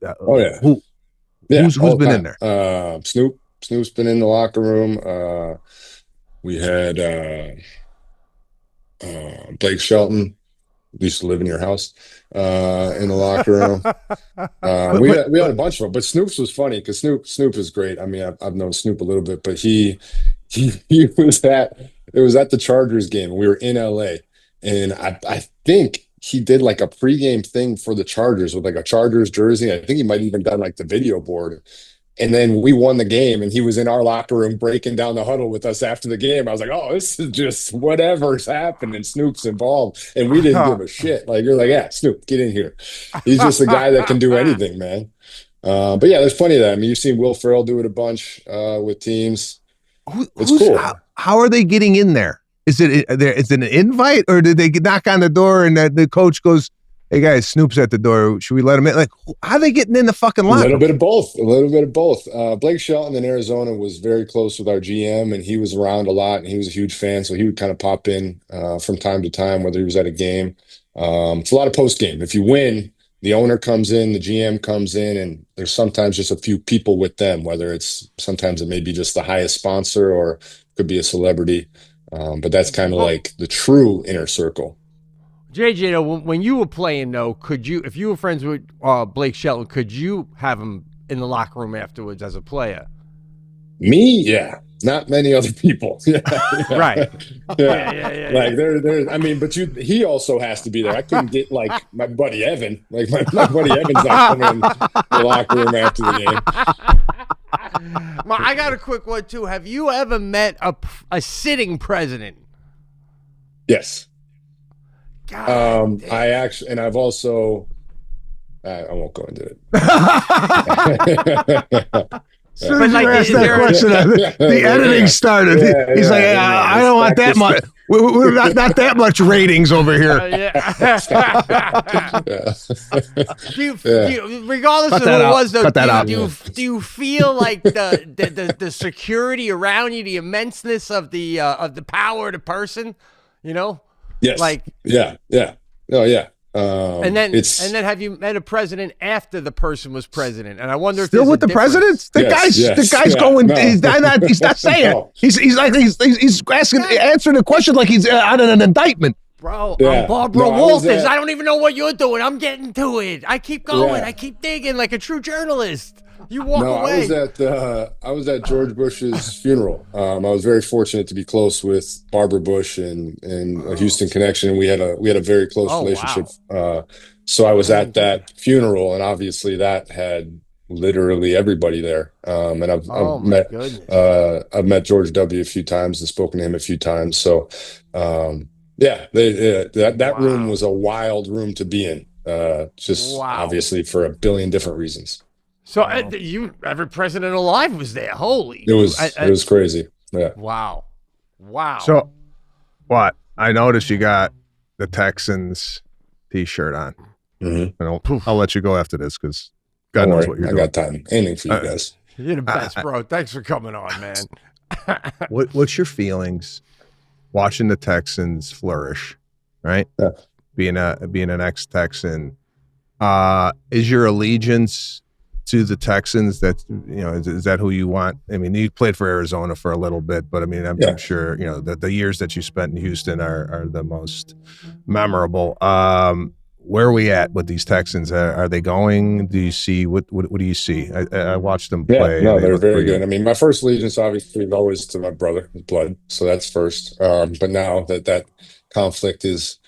been in there? Snoop's been in the locker room. We had Blake Shelton, used to live in your house, in the locker room. We had a bunch of them, but Snoop's was funny because Snoop is great. I mean, I've known Snoop a little bit, but he was at the Chargers game. We were in LA, and I think he did like a pregame thing for the Chargers with like a Chargers jersey. I think he might even done like the video board. And then we won the game, and he was in our locker room breaking down the huddle with us after the game. I was like, oh, this is just whatever's happening. Snoop's involved. And we didn't give a shit. Like, you're like, yeah, Snoop, get in here. He's just a guy that can do anything, man. But yeah, there's plenty of that. I mean, you've seen Will Ferrell do it a bunch with teams. It's cool. How are they getting in there? Is it an invite, or did they knock on the door and the coach goes, hey guys, Snoop's at the door. Should we let him in? Like, how are they getting in the fucking locker? A little bit of both. Blake Shelton in Arizona was very close with our GM, and he was around a lot, and he was a huge fan. So he would kind of pop in from time to time, whether he was at a game. It's a lot of post game. If you win, the owner comes in, the GM comes in, and there's sometimes just a few people with them, sometimes it may be just the highest sponsor or could be a celebrity. But that's kind of like the true inner circle. JJ, though, when you were playing, though, if you were friends with Blake Shelton, could you have him in the locker room afterwards as a player? Me? Yeah. Not many other people. Yeah. Right. Yeah. Like there. I mean, but he also has to be there. I couldn't get like my buddy Evan. Like my buddy Evan's not coming in the locker room after the game. I got a quick one too. Have you ever met a sitting president? Yes. God damn. I've also. I won't go into it. As soon as you asked that question, the editing started. He's like, I don't want that much. We're not that much ratings over here. Regardless of who it was, though, do you feel like the security around you, the immenseness of the power of the person, you know? Yes. Like, yeah. Oh, yeah. And then have you met a president after the person was president? And I wonder if still with the presidents, the guy's going. No. He's not saying. No. He's answering the question like he's on an indictment. Bro, I'm Barbara Walters. I don't even know what you're doing. I'm getting to it. I keep going. I keep digging like a true journalist. You walk away. I was at George Bush's funeral. I was very fortunate to be close with Barbara Bush and a Houston connection. We had a very close relationship. Wow. So I was at that funeral, and obviously that had literally everybody there. And I've met George W. a few times and spoken to him a few times. So that room was a wild room to be in. Obviously for a billion different reasons. So every president alive was there. Holy! It was crazy. Yeah. Wow. So, what? I noticed you got the Texans T-shirt on. Mm-hmm. I'll let you go after this because God knows what you're doing. I got time. Anything for you guys. You're the best, bro. Thanks for coming on, man. What's your feelings watching the Texans flourish, right? Yeah. Being an ex-Texan, is your allegiance to the Texans? That is that who you want? I mean, you played for Arizona for a little bit, but I mean, I'm sure the years that you spent in Houston are the most memorable. Where are we at with these Texans? Are they going? Do you see what do you see? I watched them play. Yeah, no, they're very good. I mean, my first allegiance obviously is always to my brother, his blood, so that's first. But now that conflict is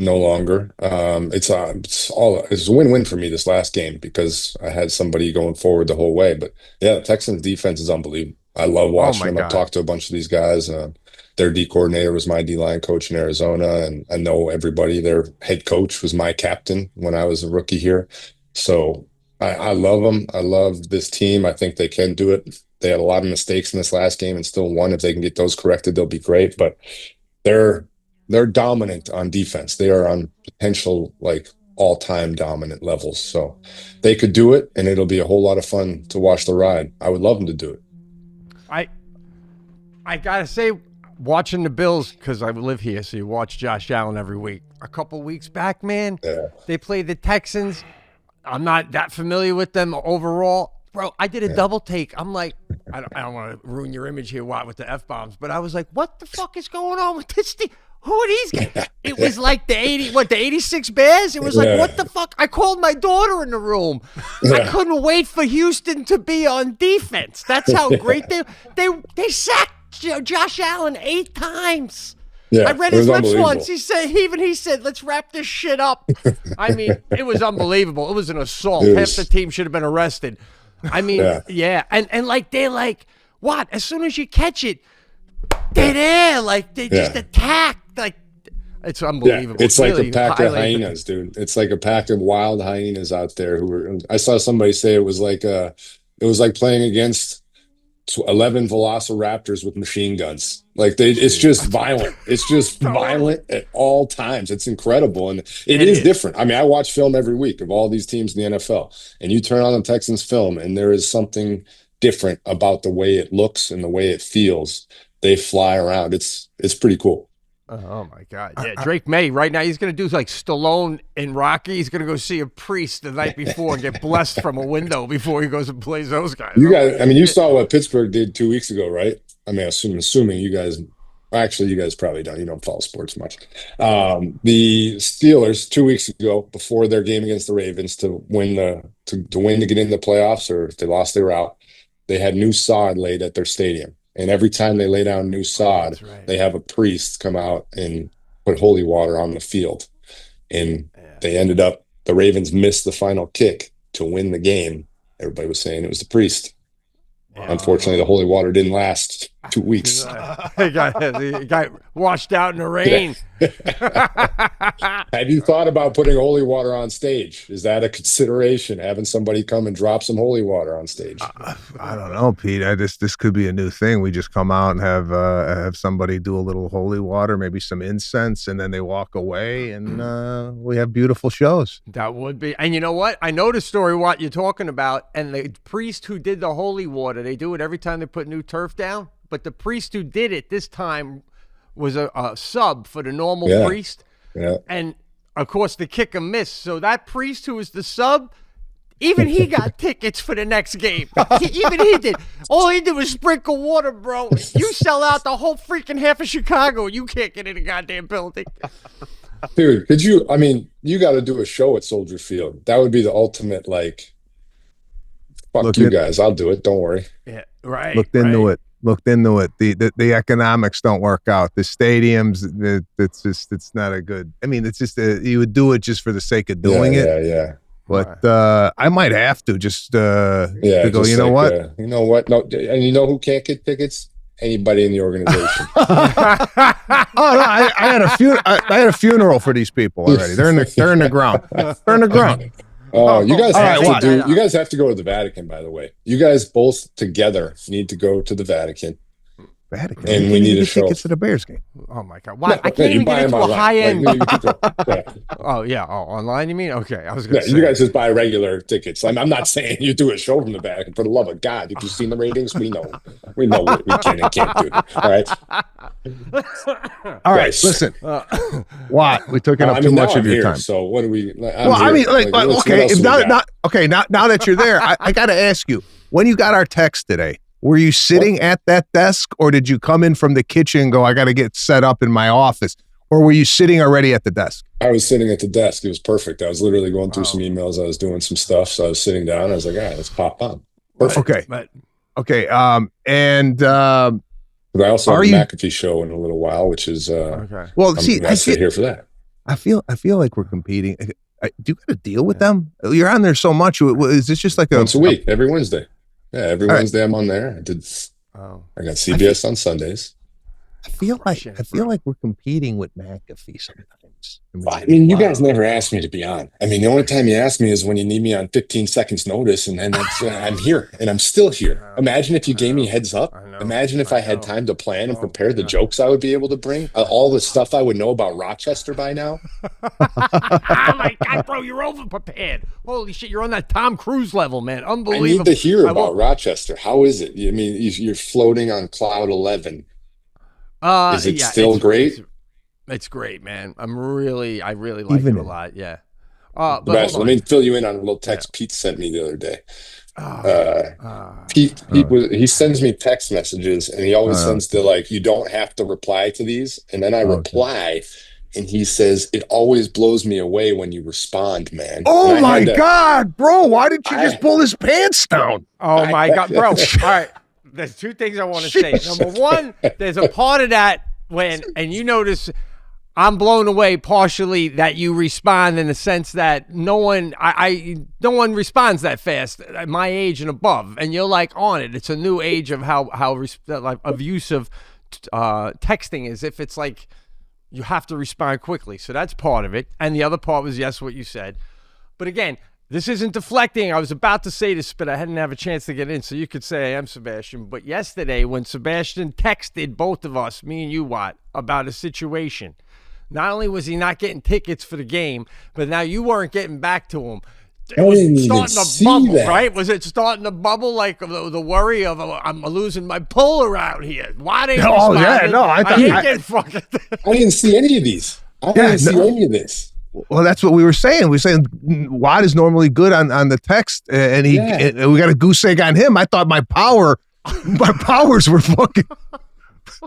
no longer, it's a win-win for me this last game because I had somebody going forward the whole way. But yeah, the Texans defense is unbelievable. I love watching them. I've talked to a bunch of these guys. Their D coordinator was my D-line coach in Arizona, and I know everybody. Their head coach was my captain when I was a rookie here. So I love them. I love this team. I think they can do it. They had a lot of mistakes in this last game and still won. If they can get those corrected, they'll be great. But they're dominant on defense. They are on potential like all-time dominant levels. So they could do it, and it'll be a whole lot of fun to watch the ride. I would love them to do it. I gotta say, watching the Bills, because I live here, so you watch Josh Allen every week. A couple weeks back, man, they played the Texans. I'm not that familiar with them overall. Bro, I did a double take. I'm like, I don't want to ruin your image here with the F-bombs, but I was like, what the fuck is going on with this team? Who are these guys? It was like the 86 Bears? It was like, what the fuck? I called my daughter in the room. I couldn't wait for Houston to be on defense. That's how great they sacked Josh Allen 8 times. Yeah, I read his lips once. He said, let's wrap this shit up. I mean, it was unbelievable. It was an assault. Half the team should have been arrested. I mean, And like, they're like, what? As soon as you catch it, they're there. Like, they just attack. Like, it's unbelievable. Yeah, it's really like a pack of hyenas, dude. It's like a pack of wild hyenas out there I saw somebody say it was like playing against 11 velociraptors with machine guns. Like it's just violent. It's just violent at all times. It's incredible. And it is different. I mean, I watch film every week of all these teams in the NFL, and you turn on the Texans film and there is something different about the way it looks and the way it feels. They fly around. It's pretty cool. Oh my God! Yeah, Drake May right now. He's gonna do like Stallone in Rocky. He's gonna go see a priest the night before and get blessed from a window before he goes and plays those guys. You saw what Pittsburgh did 2 weeks ago, right? I mean, assuming you guys. Actually, you guys probably don't. You don't follow sports much. The Steelers 2 weeks ago, before their game against the Ravens to win to get into the playoffs, or if they lost, they were out. They had new sod laid at their stadium. And every time they lay down new sod, they have a priest come out and put holy water on the field. And the Ravens missed the final kick to win the game. Everybody was saying it was the priest. Unfortunately, the holy water didn't last 2 weeks. The guy washed out in the rain. Have you thought about putting holy water on stage? Is that a consideration? Having somebody come and drop some holy water on stage? I don't know, Pete. This could be a new thing. We just come out and have somebody do a little holy water, maybe some incense, and then they walk away, and we have beautiful shows. That would be. And you know what? I know the story what you're talking about. And the priest who did the holy water, they do it every time they put new turf down. But the priest who did it this time was a sub for the normal priest. Yeah. And, of course, the kicker missed. So that priest who was the sub, even he got tickets for the next game. Even he did. All he did was sprinkle water, bro. You sell out the whole freaking half of Chicago. You can't get in the goddamn building. Dude, you got to do a show at Soldier Field. That would be the ultimate, fuck you guys. I'll do it. Don't worry. Yeah, right. Looked into it. The economics don't work out. The stadiums, it's not a good. I mean, it's just you would do it just for the sake of doing it. Yeah. But I might have to just to go. You know what? You know what? No, and you know who can't get tickets? Anybody in the organization. I had a funeral for these people already. They're in the ground. They're in the ground. Oh, you guys you guys have to go to the Vatican, by the way. You guys both together need to go to the Vatican Vatican. And we need a show. Tickets to the Bears game. Oh my God! Why? I can't even get into a high end. Oh yeah. Oh, online? You mean? Okay, I was going to say. You guys just buy regular tickets. I'm not saying you do a show from the back. For the love of God, if you've seen the ratings, we know what we can and can't do. All right. All right. Listen. What? We took up too much of your time. So what do we? Okay. Now that you're there, I got to ask you: when you got our text today, were you sitting at that desk, or did you come in from the kitchen and go, I got to get set up in my office? Or were you sitting already at the desk? I was sitting at the desk. It was perfect. I was literally going through some emails. I was doing some stuff. So I was sitting down. I was like, all right, let's pop on. Perfect. Okay. And but I also have a McAfee show in a little while, which is okay. Well, I sit here for that. I feel like we're competing. Do you got to deal with them? You're on there so much. Is this just like once a week, every Wednesday? Yeah, every Wednesday I'm on there. I got CBS on Sundays. I feel like we're competing with McAfee sometimes. I mean, you guys never asked me to be on. I mean, the only time you ask me is when you need me on 15 seconds notice, and then I'm here, and I'm still here. Imagine if you gave me a heads up. Imagine if I had time to plan and prepare the jokes I would be able to bring, all the stuff I would know about Rochester by now. Oh my God, bro, you're over prepared. Holy shit, you're on that Tom Cruise level, man. Unbelievable. I need to hear about Rochester. How is it? I mean, you're floating on cloud 11. Is it still great? It's great, man. I really like it a lot. Yeah. But let me fill you in on a little text Pete sent me the other day. Pete he sends me text messages, and he always sends to you don't have to reply to these, and then I reply, and he says it always blows me away when you respond, man. Oh my God, bro! Why didn't you just pull his pants down? Oh my God, bro! All right. There's two things I want to say. Number one, there's a part of that and you notice I'm blown away partially that you respond in the sense that no one responds that fast at my age and above, and you're like on it. It's a new age of how of use of texting, as if it's like you have to respond quickly. So that's part of it, and the other part was what you said, but again. This isn't deflecting. I was about to say this, but I hadn't have a chance to get in, so you could say I am Sebastian. But yesterday, when Sebastian texted both of us, me and you, about a situation, not only was he not getting tickets for the game, but now you weren't getting back to him. It was starting to bubble, right? Was it starting to bubble like the worry of I'm losing my pull around here? Why didn't you respond? I didn't see any of these. I didn't see any of this. Well, that's what we were saying. We were saying Watt is normally good on the text, and we got a goose egg on him. I thought my powers were fucking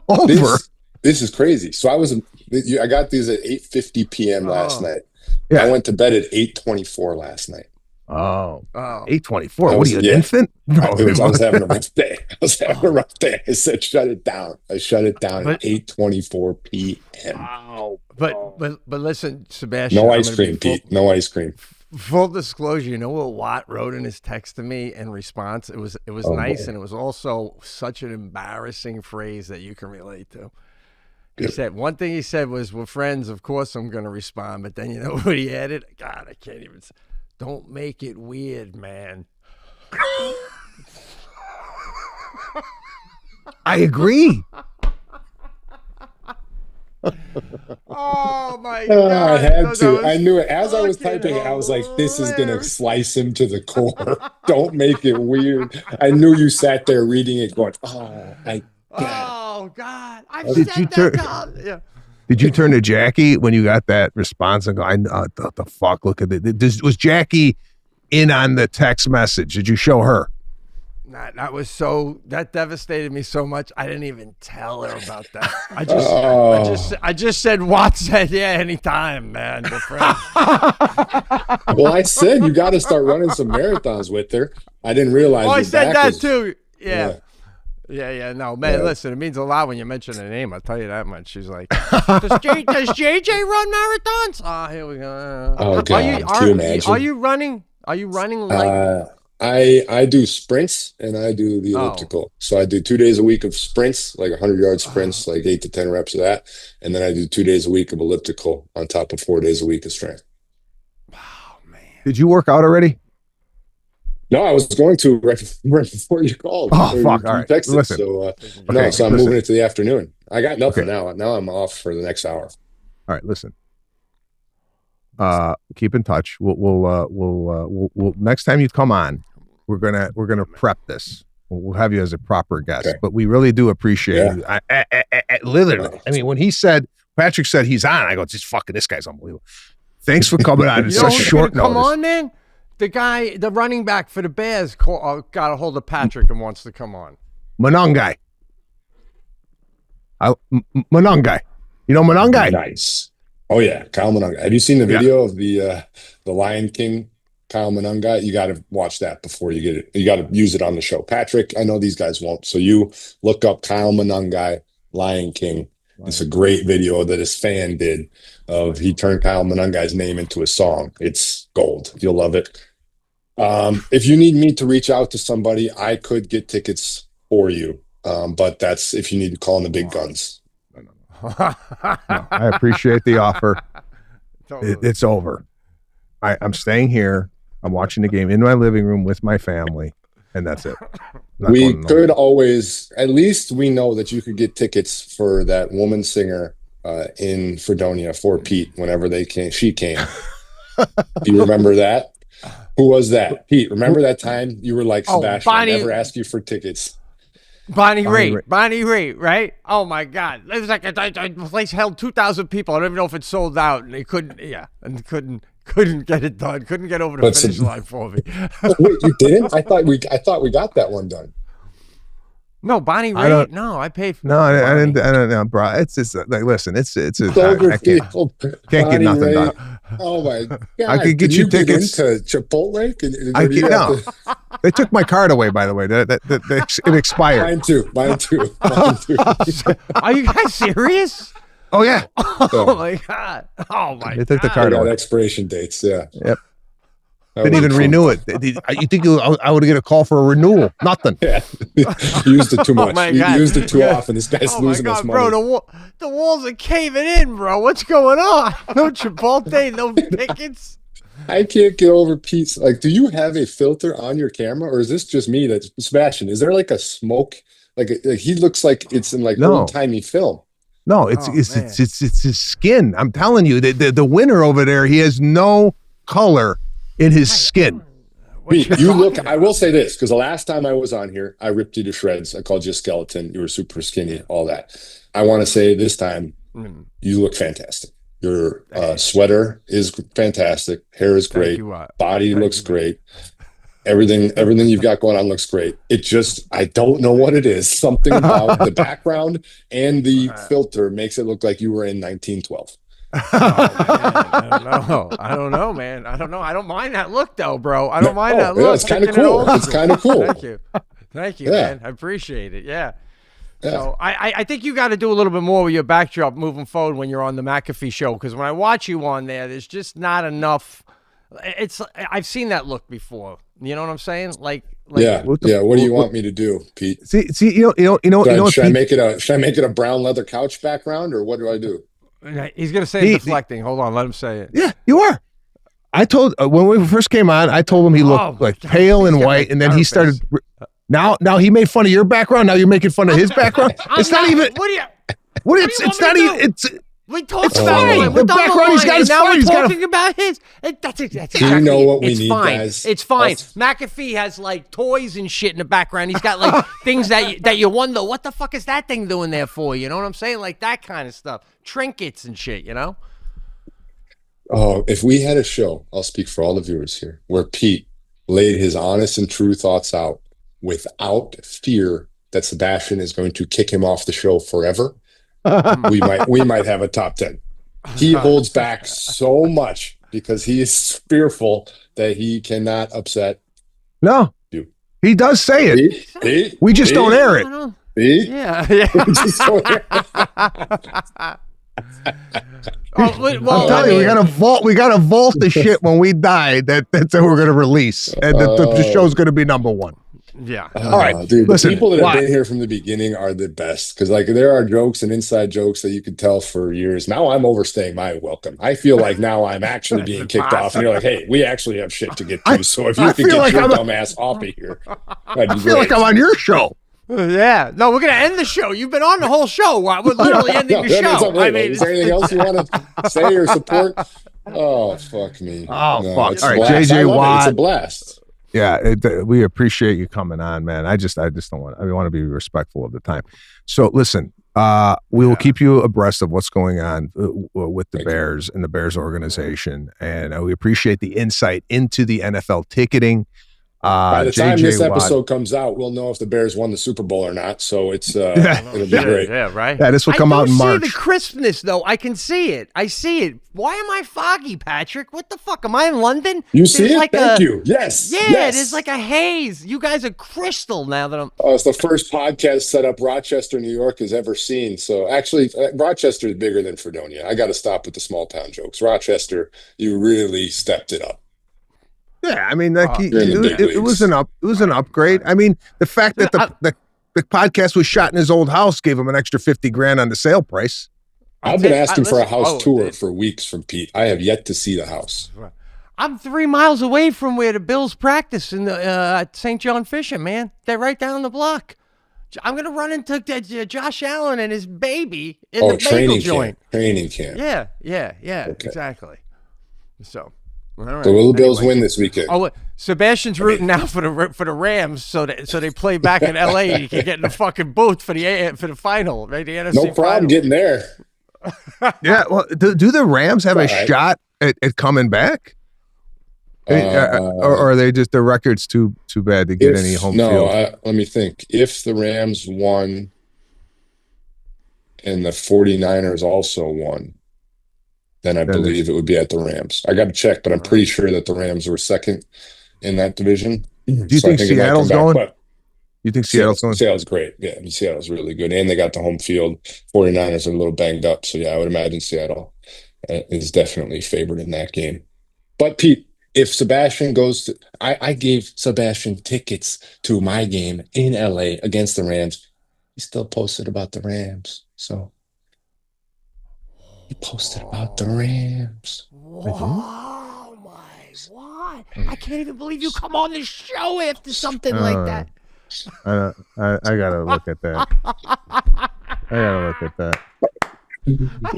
over. This is crazy. So I got these at 8:50 p.m. last night. Yeah. I went to bed at 8:24 last night. 8:24. What are you, an infant? No, I was having a rough day. I said, shut it down. I shut it down at 8:24 p.m. Wow. But listen, Sebastian. No ice cream, Pete. No ice cream. Full disclosure, you know what Watt wrote in his text to me in response? It was nice, and it was also such an embarrassing phrase that you can relate to. He said, one thing he said was, we're friends, of course I'm going to respond. But then you know what he added? God, I can't even. Don't make it weird, man. I agree. Oh my God! I had to. I knew it as I was typing it. I was like, "This is gonna slice him to the core." Don't make it weird. I knew you sat there reading it, going, "Oh my God!" Oh God! Did you turn to Jackie when you got that response and go, the fuck? Look at it. Was Jackie in on the text message? Did you show her? That devastated me so much. I didn't even tell her about that. I just said, Watt said, anytime, man. We're friends. Well, I said you got to start running some marathons with her. I didn't realize. I said that too. Yeah. No, man, listen, it means a lot when you mention her name. I'll tell you that much. She's like, does JJ run marathons? Oh, here we go. Oh, God. Are you running? Are you running like... I do sprints and I do the elliptical. So I do 2 days a week of sprints, like 100-yard sprints, like 8 to 10 reps of that. And then I do 2 days a week of elliptical on top of 4 days a week of strength. Wow, man. Did you work out already? No, I was going to right before you called. Oh, or fuck. You All right. texted. Listen. So, Okay, so I'm listen. moving it to the afternoon. I got nothing Okay. now. Now I'm off for the next hour. All right, listen. Keep in touch. We'll next time you come on, we're gonna prep this. We'll have you as a proper guest. Okay. But we really do appreciate you. Literally, I mean, when Patrick said he's on, I go, just fucking, this guy's unbelievable. Thanks for coming on. It's such short notice. Come on, man. The running back for the Bears got a hold of Patrick and wants to come on. Monangai. Monangai. You know Monangai? Nice. Oh yeah, Kyle Monangai. Have you seen the video of the Lion King? Kyle Monangai, you got to watch that before you get it. You got to use it on the show. Patrick, I know these guys won't. So you look up Kyle Monangai, Lion King. It's a great video that his fan did of he turned Kyle Monangai's name into a song. It's gold. You'll love it. If you need me to reach out to somebody, I could get tickets for you. But that's if you need to call in the big guns. No, I appreciate the offer. It's over. I'm staying here. I'm watching the game in my living room with my family, and that's it. We could always, at least we know that you could get tickets for that woman singer in Fredonia for Pete whenever she came. Do you remember that? Who was that? Pete, remember that time you were like, Sebastian, I never asked you for tickets. Bonnie Raitt, right? Oh my God. It was like a place held 2,000 people. I don't even know if it sold out, and they couldn't get it done. Couldn't get over the finish line for me. Wait, you didn't? I thought we got that one done. No, Bonnie Raitt. No, I paid for. No, I don't know, bro. It's just like, listen, it's a can't get nothing Raitt. done. Oh my God! I could get you tickets to Chipotle. They took my card away, by the way. It expired. Mine too. Are you guys serious? Oh yeah. Oh my God. Oh my God. They took the card away. Expiration dates. Yeah. Yep. Didn't even renew it. You think I would get a call for a renewal? Nothing. Yeah. You used it too much. You used it too Yeah. often. This guy's losing us money. Bro, the walls are caving in, bro. What's going on? No Chipotle, no tickets. I can't get over Pete's. Like, do you have a filter on your camera, or is this just me? That's Sebastian. Is there like a smoke? Like he looks like it's in like old timey film. No, it's his skin. I'm telling you, the winner over there, he has no color in his skin. Pete, you look. I will say this because the last time I was on here, I ripped you to shreds. I called you a skeleton. You were super skinny. All that. I want to say this time, you look fantastic. Your sweater is fantastic. Hair is great. Body looks great. Everything you've got going on looks great. It just, I don't know what it is. Something about the background and the filter makes it look like you were in 1912. I don't know, man. I don't know. I don't mind that look, though, bro. I don't mind that look. Yeah, it's kind of cool. It's kind of cool. Thank you, man. I appreciate it. Yeah. So I think you got to do a little bit more with your backdrop moving forward when you're on the McAfee show, because when I watch you on there's just not enough. I've seen that look before. You know what I'm saying? Like yeah. What do you want me to do, Pete? See, you know. Should I make it a brown leather couch background, or what do I do? He's gonna say deflecting. Hold on, let him say it. Yeah, you are. I told when we first came on, I told him he looked like pale and white, and then he started. Now he made fun of your background. Now you're making fun of his background. It's not even. It's not even. It's. We talked about it. The background he's got is now fine. we're talking about his. That's exactly. Do you know what we need, guys? It's fine. McAfee has like toys and shit in the background. He's got like things that you wonder what the fuck is that thing doing there for? You know what I'm saying? Like that kind of stuff, trinkets and shit. You know. Oh, if we had a show, I'll speak for all the viewers here, where Pete laid his honest and true thoughts out without fear that Sebastian is going to kick him off the show forever. we might have a top 10. He holds back so much because he is fearful that he cannot upset you. He does say it. Pete, we just don't air it. Pete? Yeah. I'm telling you, we got to vault the shit when we die. That's what we're gonna release, and the show's gonna be number one. Yeah. All right, dude. listen, The people that have been here from the beginning are the best because, like, there are jokes and inside jokes that you could tell for years. Now I'm overstaying my welcome. I feel like now I'm actually being kicked off, and you're like, "Hey, we actually have shit to get to." So if you could get your dumb ass off of here, that'd be I feel like I'm on your show. Yeah. No, we're going to end the show. You've been on the whole show. We're literally ending the show. I mean, is there anything else you want to say or support? Oh, fuck me. Oh, No, fuck. it's All a right, blast. JJ I love it. Watt. It's a blast. Yeah, we appreciate you coming on, man. I just don't want. I want to be respectful of the time. So listen, we will keep you abreast of what's going on with the Bears and the Bears organization, and we appreciate the insight into the NFL ticketing. By the time JJ this Watt. episode comes out, we'll know if the Bears won the Super Bowl or not. So it's it'll be great. Yeah, right. Yeah, this will come out in March. I see the crispness, though. I can see it. I see it. Why am I foggy, Patrick? What the fuck? Am I in London? You see it? Like Thank you. Yes. Yeah, yes. it is like a haze. You guys are crystal now that I'm. Oh, it's the first podcast setup Rochester, New York has ever seen. So actually, Rochester is bigger than Fredonia. I got to stop with the small town jokes. Rochester, you really stepped it up. Yeah, I mean, like it was an upgrade. I mean, the fact that the podcast was shot in his old house gave him an extra $50,000 on the sale price. I've been asking for a house tour for weeks from Pete. I have yet to see the house. I'm 3 miles away from where the Bills practice in the St. John Fisher, man. They're right down the block. I'm gonna run into Josh Allen and his baby in the bagel joint. Training camp. Yeah, okay. Exactly. So. All right. So will the Bills win this weekend? Oh, Sebastian's rooting now for the Rams, so they play back in L.A. You can get in the fucking booth for the final, right? The NFC no problem final. getting there. Yeah, well, do the Rams have a shot at coming back? Or are they just their record's too bad to get any home field? No, let me think. If the Rams won and the 49ers also won, then I believe it would be at the Rams. I got to check, but I'm pretty sure that the Rams were second in that division. Do you think Seattle's going? You think Seattle's going? Seattle's great. Yeah, Seattle's really good. And they got the home field. 49ers are a little banged up. So, yeah, I would imagine Seattle is definitely favored in that game. But, Pete, if Sebastian goes to – I gave Sebastian tickets to my game in L.A. against the Rams. He still posted about the Rams. So – he posted about the Rams. Oh my God! I can't even believe you come on the show after something like that. I gotta look at that.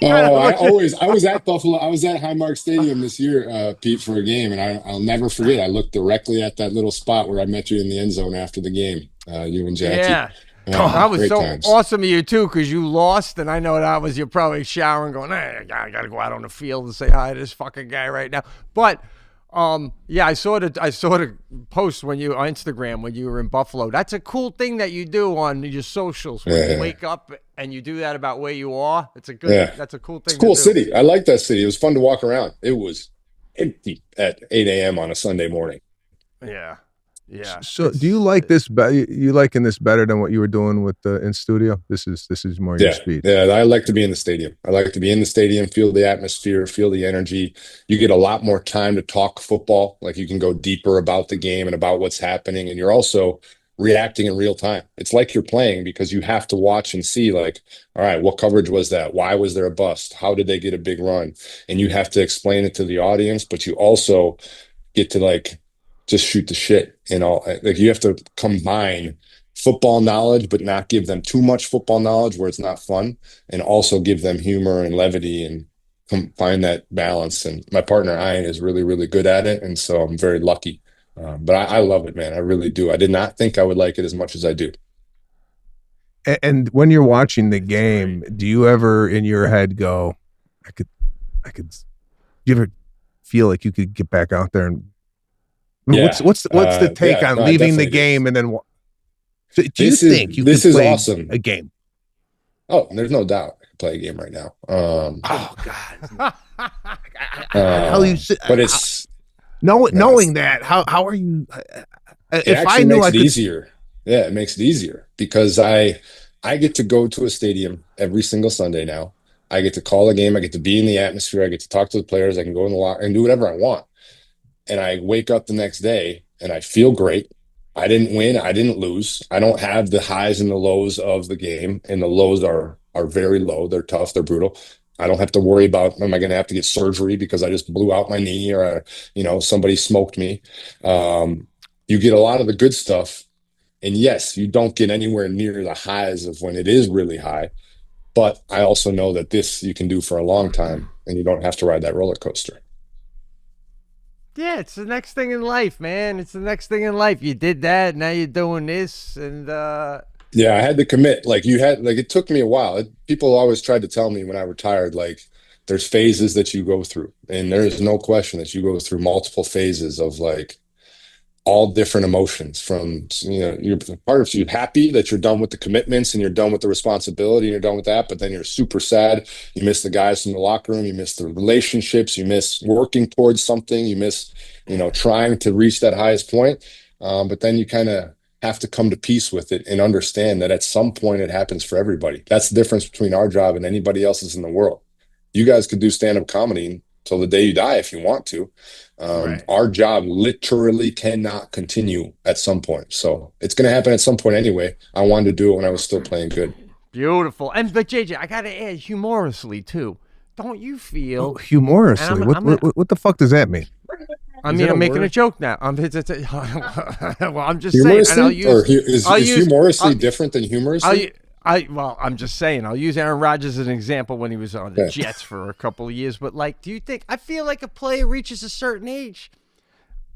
I was at Buffalo. I was at Highmark Stadium this year, Pete, for a game, and I'll never forget. I looked directly at that little spot where I met you in the end zone after the game. You and Jackie. Yeah. That was so awesome of you, too, because you lost, and I know that was you're probably showering going, hey, I got to go out on the field and say hi to this fucking guy right now. But, yeah, I saw the post on Instagram when you were in Buffalo. That's a cool thing that you do on your socials when you wake up and you do that about where you are. That's a cool thing. It's a cool city. I like that city. It was fun to walk around. It was empty at 8 a.m. on a Sunday morning. Yeah. Yeah. So, do you like this? You liking this better than what you were doing with the in studio? This is more your speed. Yeah, I like to be in the stadium. I like to be in the stadium, feel the atmosphere, feel the energy. You get a lot more time to talk football. Like you can go deeper about the game and about what's happening, and you're also reacting in real time. It's like you're playing because you have to watch and see. Like, all right, what coverage was that? Why was there a bust? How did they get a big run? And you have to explain it to the audience, but you also get to just shoot the shit and all. Like you have to combine football knowledge, but not give them too much football knowledge where it's not fun, and also give them humor and levity and find that balance. And my partner Aint is really, really good at it, and so I'm very lucky. But I love it, man. I really do. I did not think I would like it as much as I do. And when you're watching the game, do you ever in your head go, I could? Do you ever feel like you could get back out there and? What's the take on leaving the game and then? Do you think you could play awesome. A game? Oh, there's no doubt I could play a game right now. Oh God! But it's knowing that. How are you? If I knew, I could. Easier. Yeah, it makes it easier because I get to go to a stadium every single Sunday now. I get to call a game. I get to be in the atmosphere. I get to talk to the players. I can go in the locker and do whatever I want. And I wake up the next day and I feel great. I didn't win. I didn't lose. I don't have the highs and the lows of the game, and the lows are very low. They're tough. They're brutal. I don't have to worry about, am I going to have to get surgery because I just blew out my knee, or somebody smoked me. You get a lot of the good stuff, and yes, you don't get anywhere near the highs of when it is really high. But I also know that this you can do for a long time, and you don't have to ride that roller coaster. Yeah, it's the next thing in life, man. It's the next thing in life. You did that, now you're doing this, and Yeah, I had to commit. It took me a while. People always tried to tell me when I retired, like, there's phases that you go through, and there is no question that you go through multiple phases of like all different emotions. From you're part of you happy that you're done with the commitments and you're done with the responsibility and you're done with that, but then you're super sad. You miss the guys from the locker room, you miss the relationships, you miss working towards something, you miss trying to reach that highest point. But then you kind of have to come to peace with it and understand that at some point it happens for everybody. That's the difference between our job and anybody else's in the world. You guys could do stand-up comedy till the day you die if you want to. Right. Our job literally cannot continue at some point. So it's going to happen at some point anyway. I wanted to do it when I was still playing good. Beautiful. But JJ, I got to add, humorously too. Don't you feel humorously? What the fuck does that mean? I'm making a joke now. Well, I'm just humorously, saying. Is humorously different than humorously? I'm just saying, I'll use Aaron Rodgers as an example when he was on the Jets for a couple of years. But do you think, I feel like a player reaches a certain age,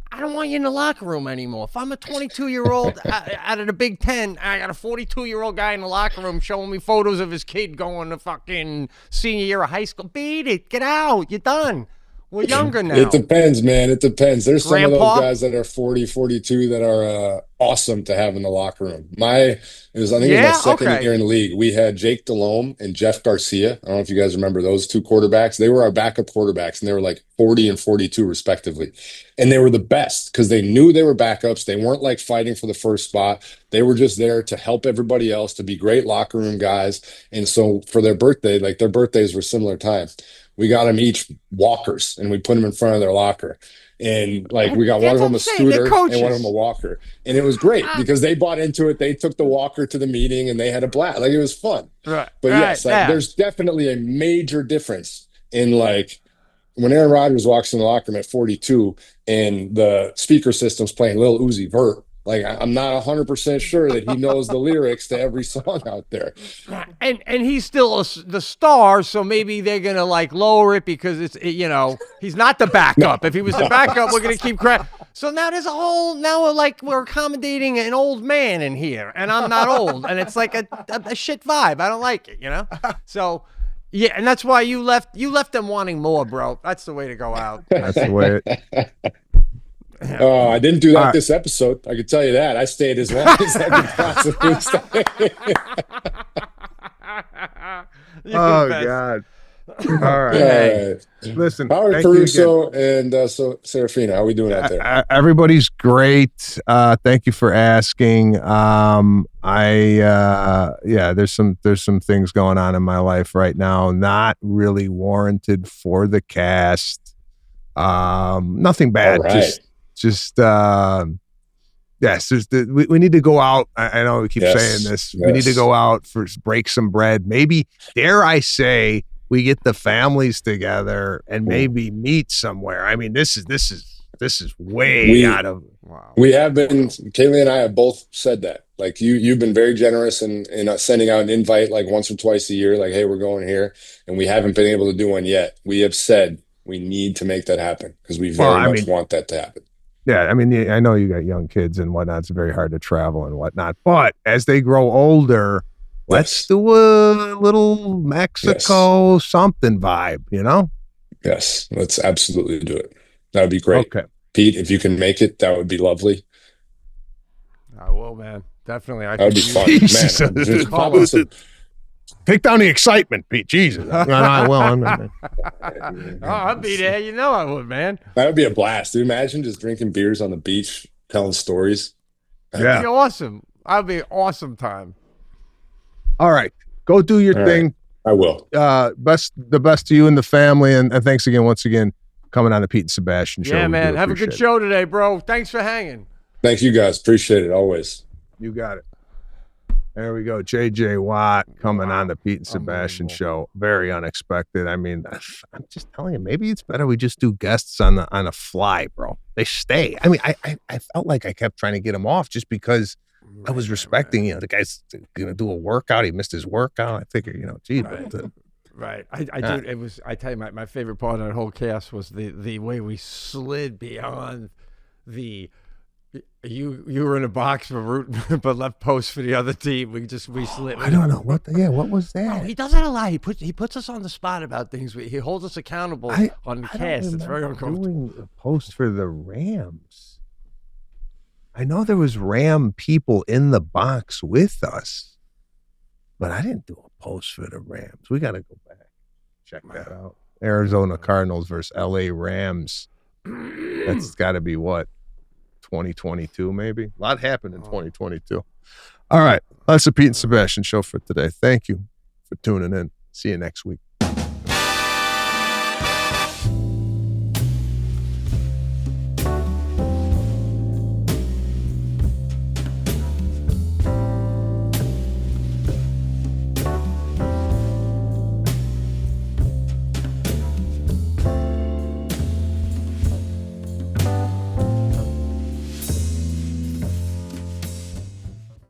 I don't want you in the locker room anymore. If I'm a 22-year-old out of the Big Ten, I got a 42-year-old guy in the locker room showing me photos of his kid going to fucking senior year of high school. Beat it. Get out. You're done. We're younger now. It depends, man. It depends. There's Grandpa? some of those guys that are 40, 42 that are awesome to have in the locker room. It was my second year in the league. We had Jake Delhomme and Jeff Garcia. I don't know if you guys remember those two quarterbacks. They were our backup quarterbacks, and they were like 40 and 42 respectively. And they were the best because they knew they were backups. They weren't like fighting for the first spot. They were just there to help everybody else, to be great locker room guys. And so for their birthday, like their birthdays were similar times. We got them each walkers, and we put them in front of their locker. And we got one of them a scooter and one of them a walker. And it was great because they bought into it. They took the walker to the meeting and they had a blast. It was fun. Right. But yes, there's definitely a major difference in when Aaron Rodgers walks in the locker room at 42 and the speaker system's playing Lil Uzi Vert. I'm not 100% sure that he knows the lyrics to every song out there. And he's still the star, so maybe they're going to lower it because he's not the backup. If he was the backup, we're going to keep crap. So now there's we're accommodating an old man in here, and I'm not old, and it's like a shit vibe. I don't like it, So yeah, and that's why you left them wanting more, bro. That's the way to go out. That's the way. I didn't do that this episode. I can tell you that. I stayed as long as I could possibly stay. Oh, God. All right. Listen. Howard Caruso and Serafina, how are we doing out there? Everybody's great. Thank you for asking. There's some things going on in my life right now, not really warranted for the cast. Nothing bad. Right. Yes, we need to go out. I know we keep saying this. We need to go out break some bread. Maybe, dare I say, we get the families together and maybe meet somewhere. I mean, this is way out of. Wow. We have been. Kaylee and I have both said that. You've been very generous in sending out an invite once or twice a year. Hey, we're going here, and we haven't been able to do one yet. We have said we need to make that happen because we very much want that to happen. Yeah, I mean, I know you got young kids and whatnot. It's very hard to travel and whatnot. But as they grow older, let's do a little Mexico something vibe, Yes, let's absolutely do it. That would be great. Okay. Pete, if you can make it, that would be lovely. I will, man. Definitely. That would be fun. Man, take down the excitement, Pete. Jesus. I will. I'd be there. I would, man. That would be a blast. Do you imagine just drinking beers on the beach, telling stories? That'd be awesome. That'd be an awesome time. All right. Go do your thing. Right. I will. The best to you and the family. And thanks again, once again, coming on the Pete and Sebastian show. Yeah, man. Have a good show today, bro. Thanks for hanging. Thank you guys. Appreciate it always. You got it. There we go. JJ Watt coming on the Pete and Sebastian show. Very unexpected. I mean, I'm just telling you, maybe it's better we just do guests on a fly, bro. They stay. I mean, I felt like I kept trying to get him off just because I was respecting, the guy's going to do a workout. He missed his workout. I figured, gee, Right. I tell you, my favorite part of that whole cast was the way we slid beyond the you were in a box for root but left post for the other team. We slid. I don't know what was that? Oh, he does that a lot. He puts us on the spot about things. He holds us accountable on the cast. It's very uncomfortable. Doing a post for the Rams. I know there was Ram people in the box with us, but I didn't do a post for the Rams. We got to go back. Check that out. Arizona Cardinals versus LA Rams. That's got to be what? 2022 maybe. A lot happened in 2022. All right. That's the Pete and Sebastian show for today. Thank you for tuning in. See you next week.